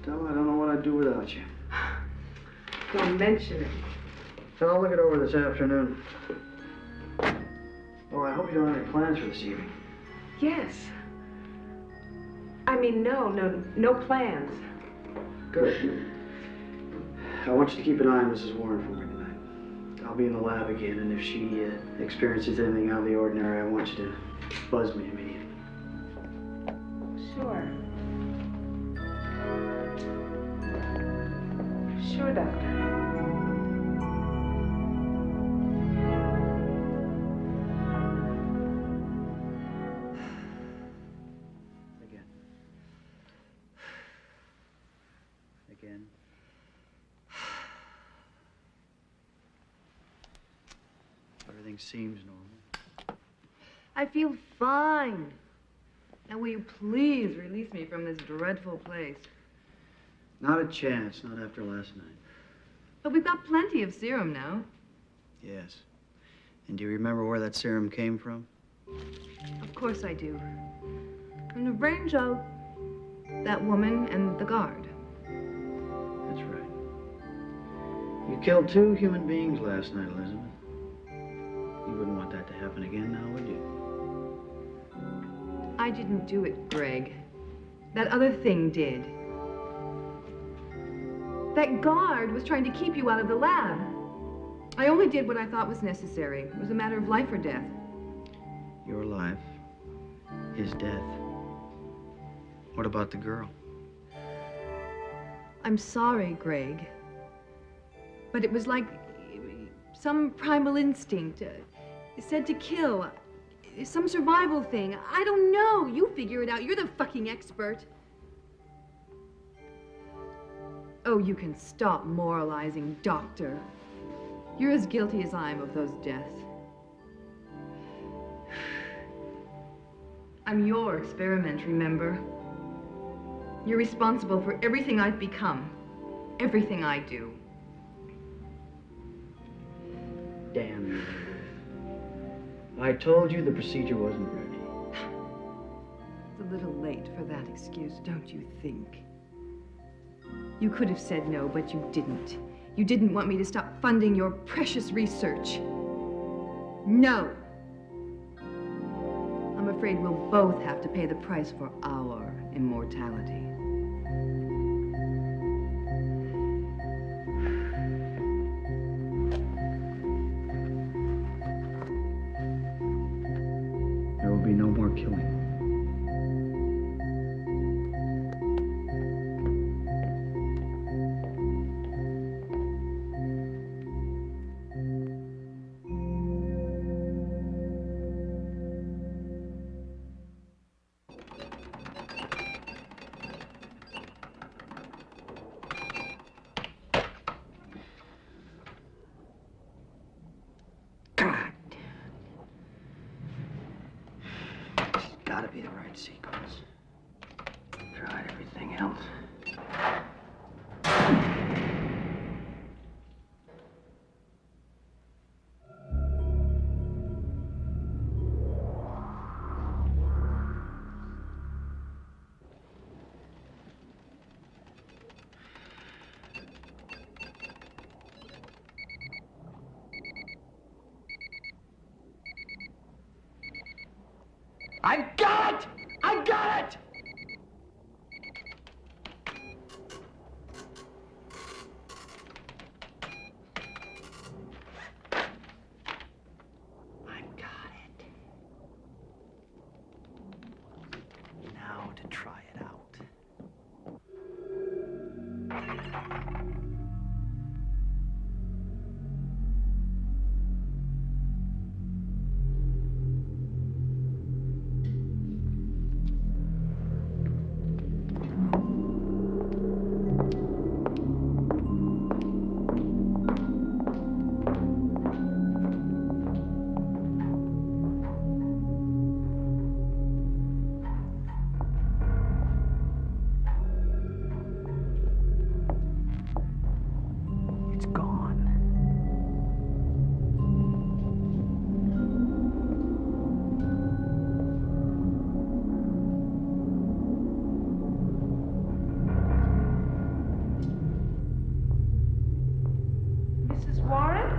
Stella, I don't know what I'd do without you. Don't mention it. So I'll look it over this afternoon. Oh, I hope you don't have any plans for this evening. Yes. I mean, no plans. Good. I want you to keep an eye on Mrs. Warren for me tonight. I'll be in the lab again, and if she experiences anything out of the ordinary, I want you to buzz me immediately. Sure. Sure, Doctor. Again. Everything seems normal. I feel fine. Now, will you please release me from this dreadful place? Not a chance, not after last night. But we've got plenty of serum now. Yes. And do you remember where that serum came from? Of course I do. From the range of that woman and the guard. That's right. You killed 2 human beings last night, Elizabeth. You wouldn't want that to happen again now, would you? I didn't do it, Greg. That other thing did. That guard was trying to keep you out of the lab. I only did what I thought was necessary. It was a matter of life or death. Your life, his death. What about the girl? I'm sorry, Greg. But it was like some primal instinct. Said to kill. Some survival thing. I don't know. You figure it out. You're the fucking expert. Oh, you can stop moralizing, Doctor. You're as guilty as I am of those deaths. I'm your experiment, remember? You're responsible for everything I've become. Everything I do. Damn you. I told you the procedure wasn't ready. It's a little late for that excuse, don't you think? You could have said no, but you didn't. You didn't want me to stop funding your precious research. No! I'm afraid we'll both have to pay the price for our immortality. There will be no more killing. Gotta be the right sequence. Tried everything else. I got it! I got it! I got it. Now to try it out. It's gone. Mrs. Warren?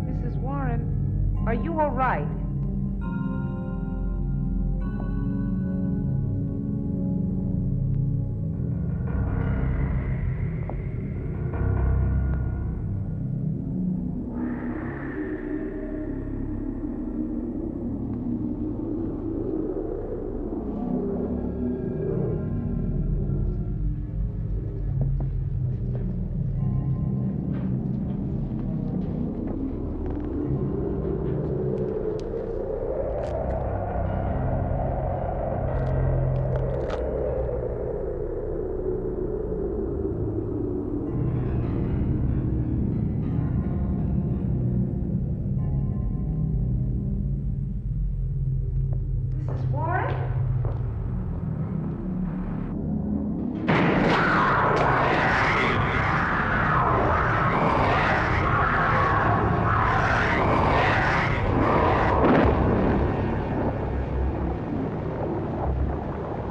Mrs. Warren, are you all right? Mrs. Warren?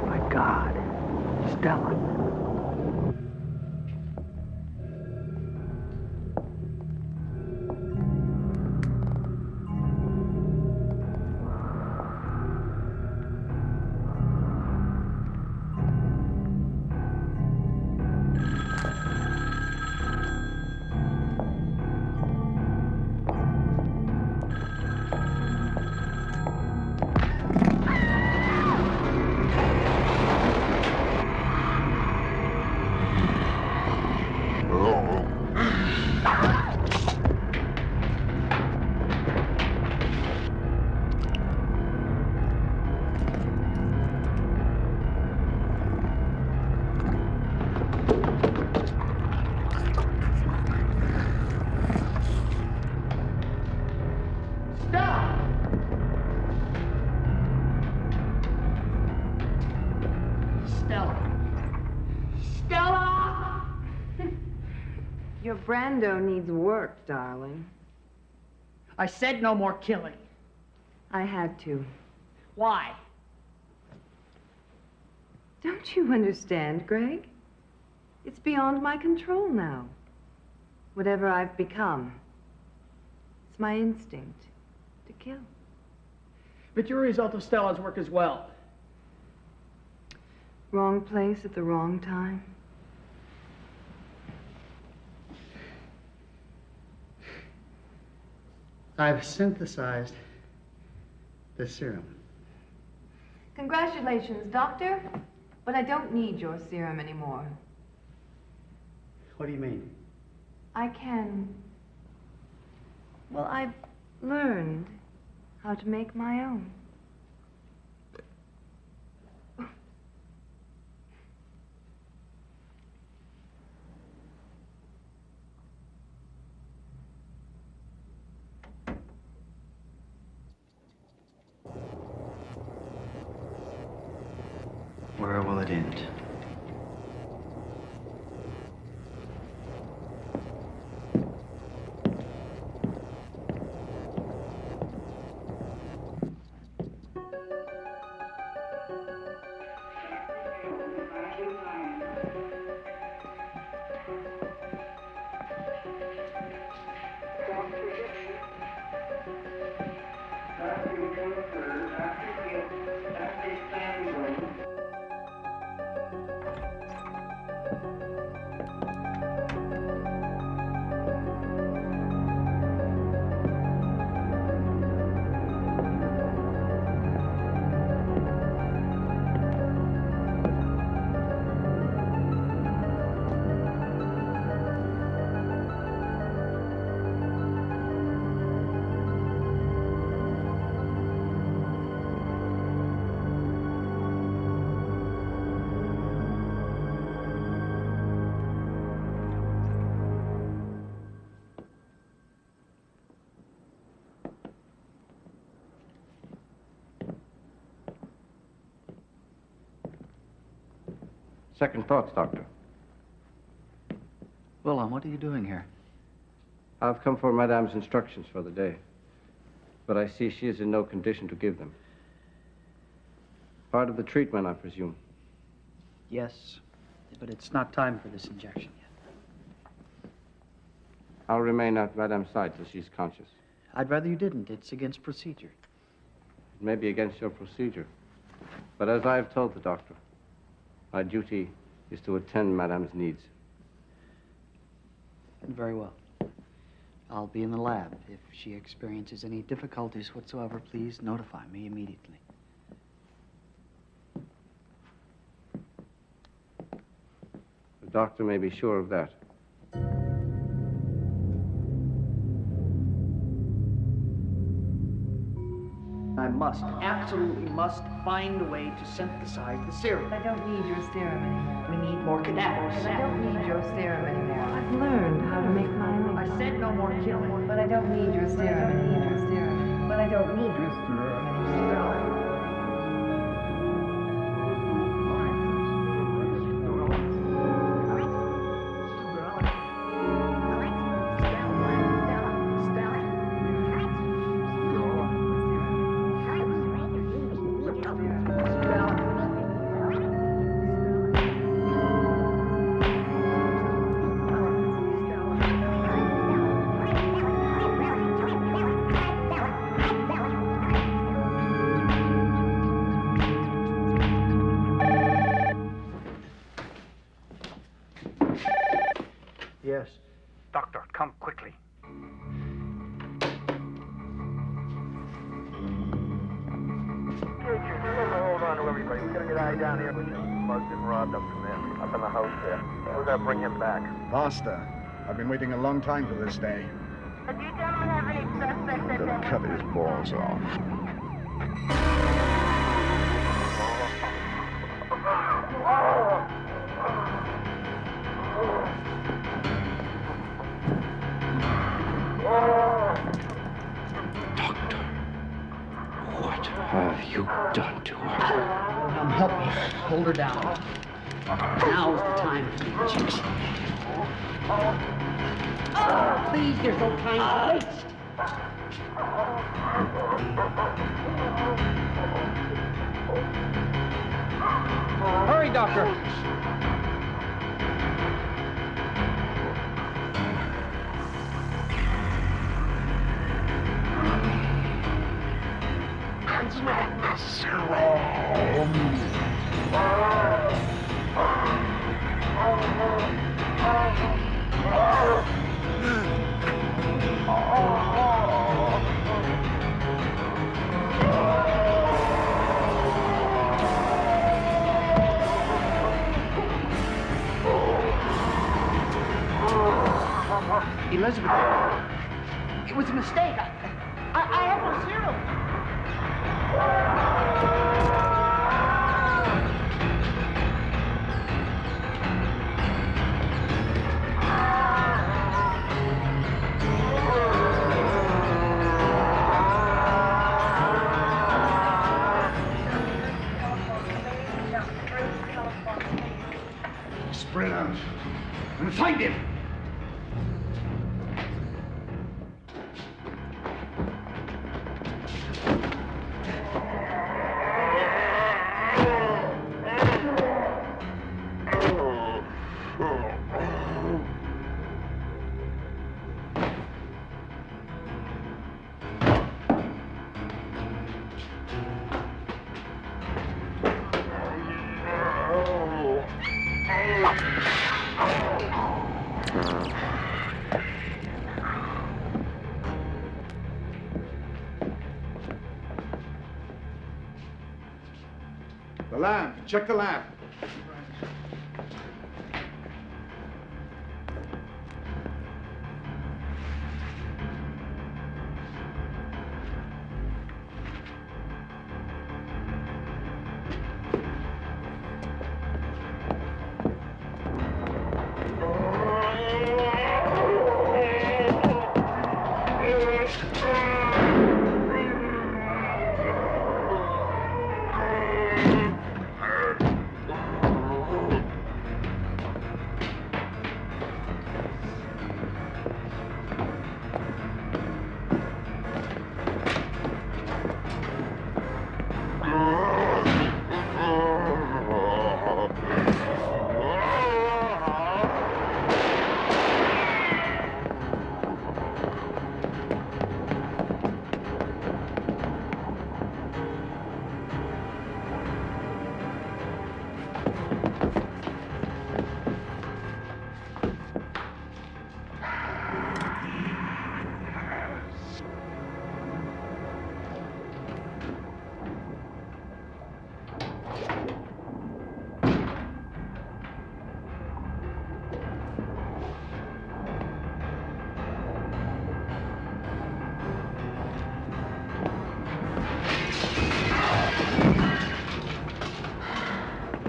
My God, Stella. Stella. Stella! Your Brando needs work, darling. I said no more killing. I had to. Why? Don't you understand, Greg? It's beyond my control now. Whatever I've become. It's my instinct to kill. But you're a result of Stella's work as well. Wrong place at the wrong time. I've synthesized the serum. Congratulations, Doctor. But I don't need your serum anymore. What do you mean? I can... Well, I've learned how to make my own. Where will it end? Second thoughts, Doctor. Willem, what are you doing here? I've come for Madame's instructions for the day, but I see she is in no condition to give them. Part of the treatment, I presume. Yes, but it's not time for this injection yet. I'll remain at Madame's side till she's conscious. I'd rather you didn't. It's against procedure. It may be against your procedure, but as I've told the doctor, my duty is to attend Madame's needs. And very well. I'll be in the lab. If she experiences any difficulties whatsoever, please notify me immediately. The doctor may be sure of that. I must, absolutely must, find a way to synthesize the serum. I don't need your serum anymore. We need more cadavers. I don't need your serum anymore. I've learned how to make my own. I said no more killing. But I don't need your serum. I need your serum. But I don't need your serum. Yes. Doctor, come quickly. Hold on to everybody. We're gonna get Eye down here. Mugged and robbed up from there, up in the house there. We're gonna bring him back. Master, I've been waiting a long time for this day. Do you gentlemen have any suspects that Gonna cut his balls off. What have you done to her? Help me. Hold her down. Now's the time to be juicy. Oh, please, there's no time to waste. Hurry, Doctor. Elizabeth, it was a mistake. I had no serum. Spread out and find him. The lamp. Check the lamp.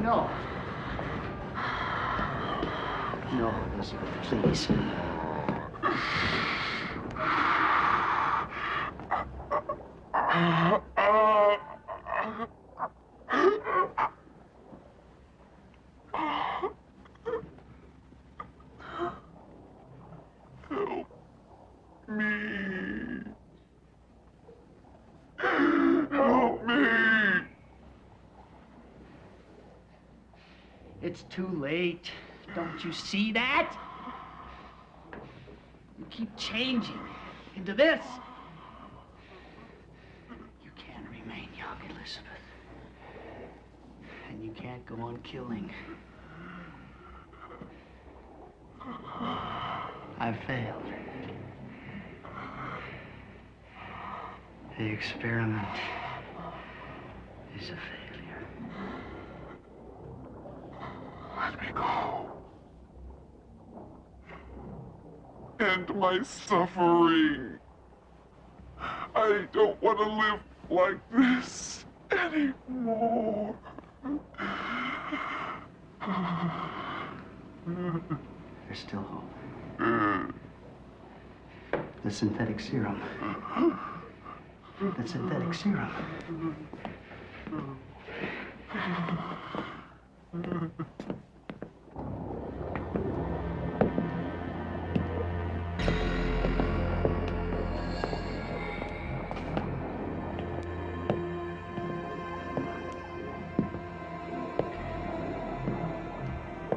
No. No, Elizabeth, please. Help me! It's too late. Don't you see that? You keep changing into this. You can't remain young, Elizabeth. And you can't go on killing. I failed. The experiment is a failure. Let me go. End my suffering. I don't want to live like this anymore. There's still hope. The synthetic serum. The synthetic serum.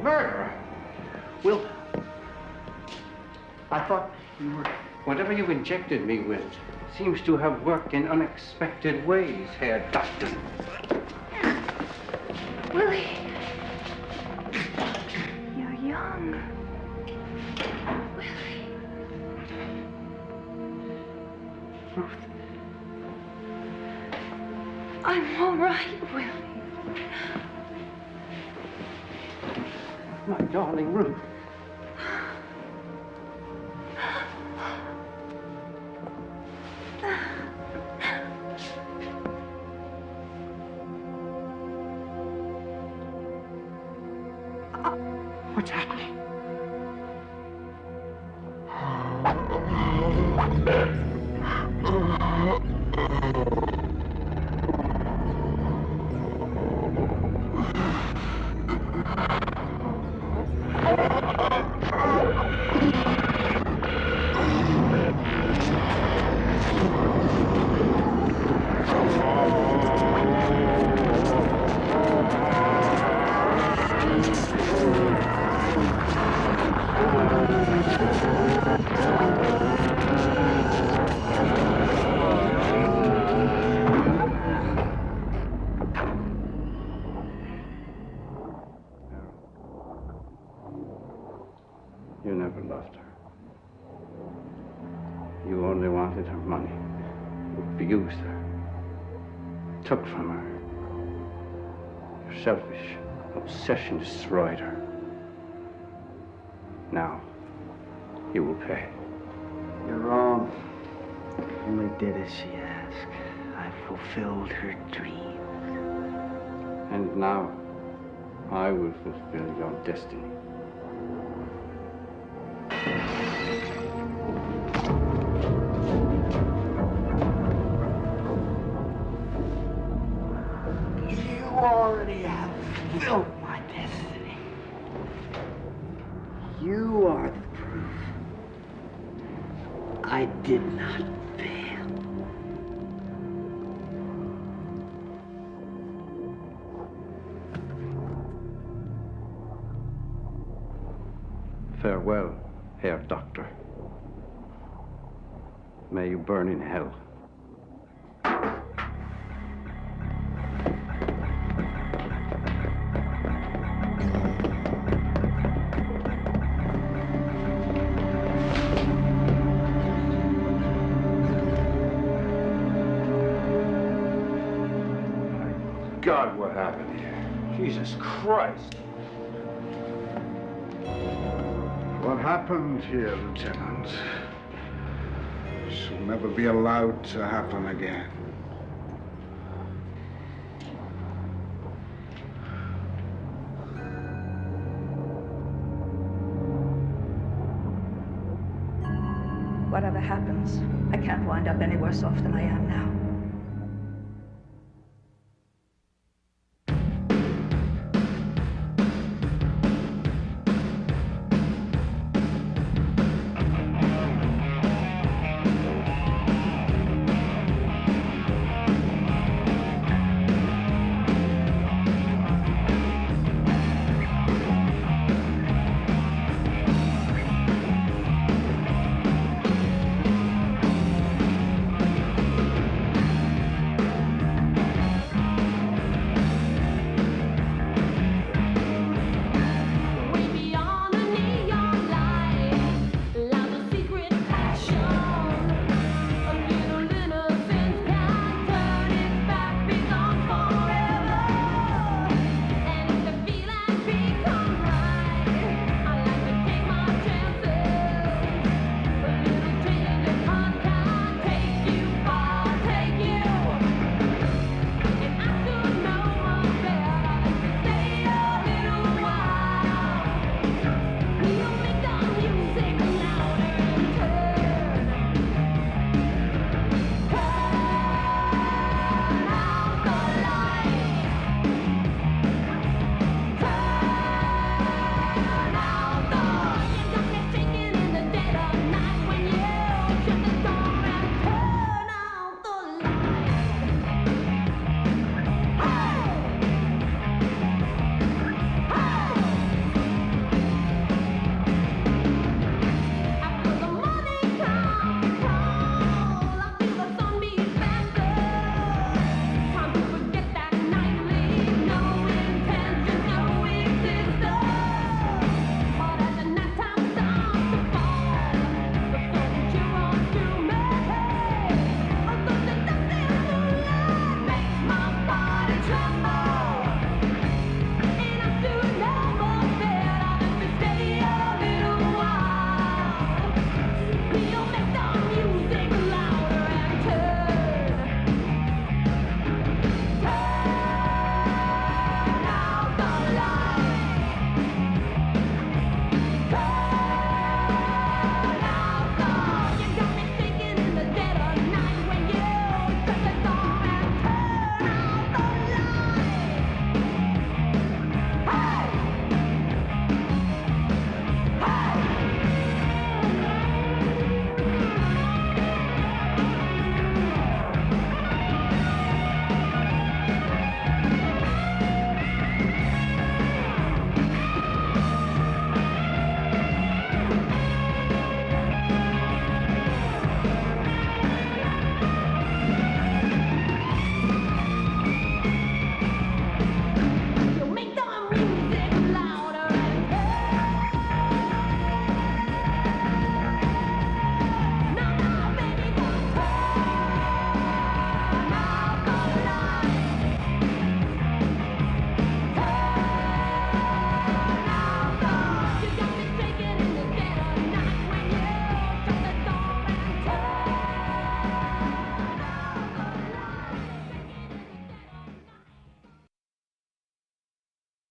Murderer? Will, I thought you were... Whatever you injected me with seems to have worked in unexpected ways, Herr Doctor. Willie. You're young. Willie. Ruth. I'm all right, Willie. My darling Ruth. What's happening? You never loved her. You only wanted her money. You abused her. Took from her. Your selfish obsession destroyed her. Now, you will pay. You're wrong. I only did as she asked. I fulfilled her dreams. And now, I will fulfill your destiny. You already have fulfilled my destiny. You are the proof. I did not fail. Farewell, Herr Doctor. May you burn in hell. God, what happened here? Jesus Christ. What happened here, Lieutenant, shall never be allowed to happen again. Whatever happens, I can't wind up any worse off than I am now.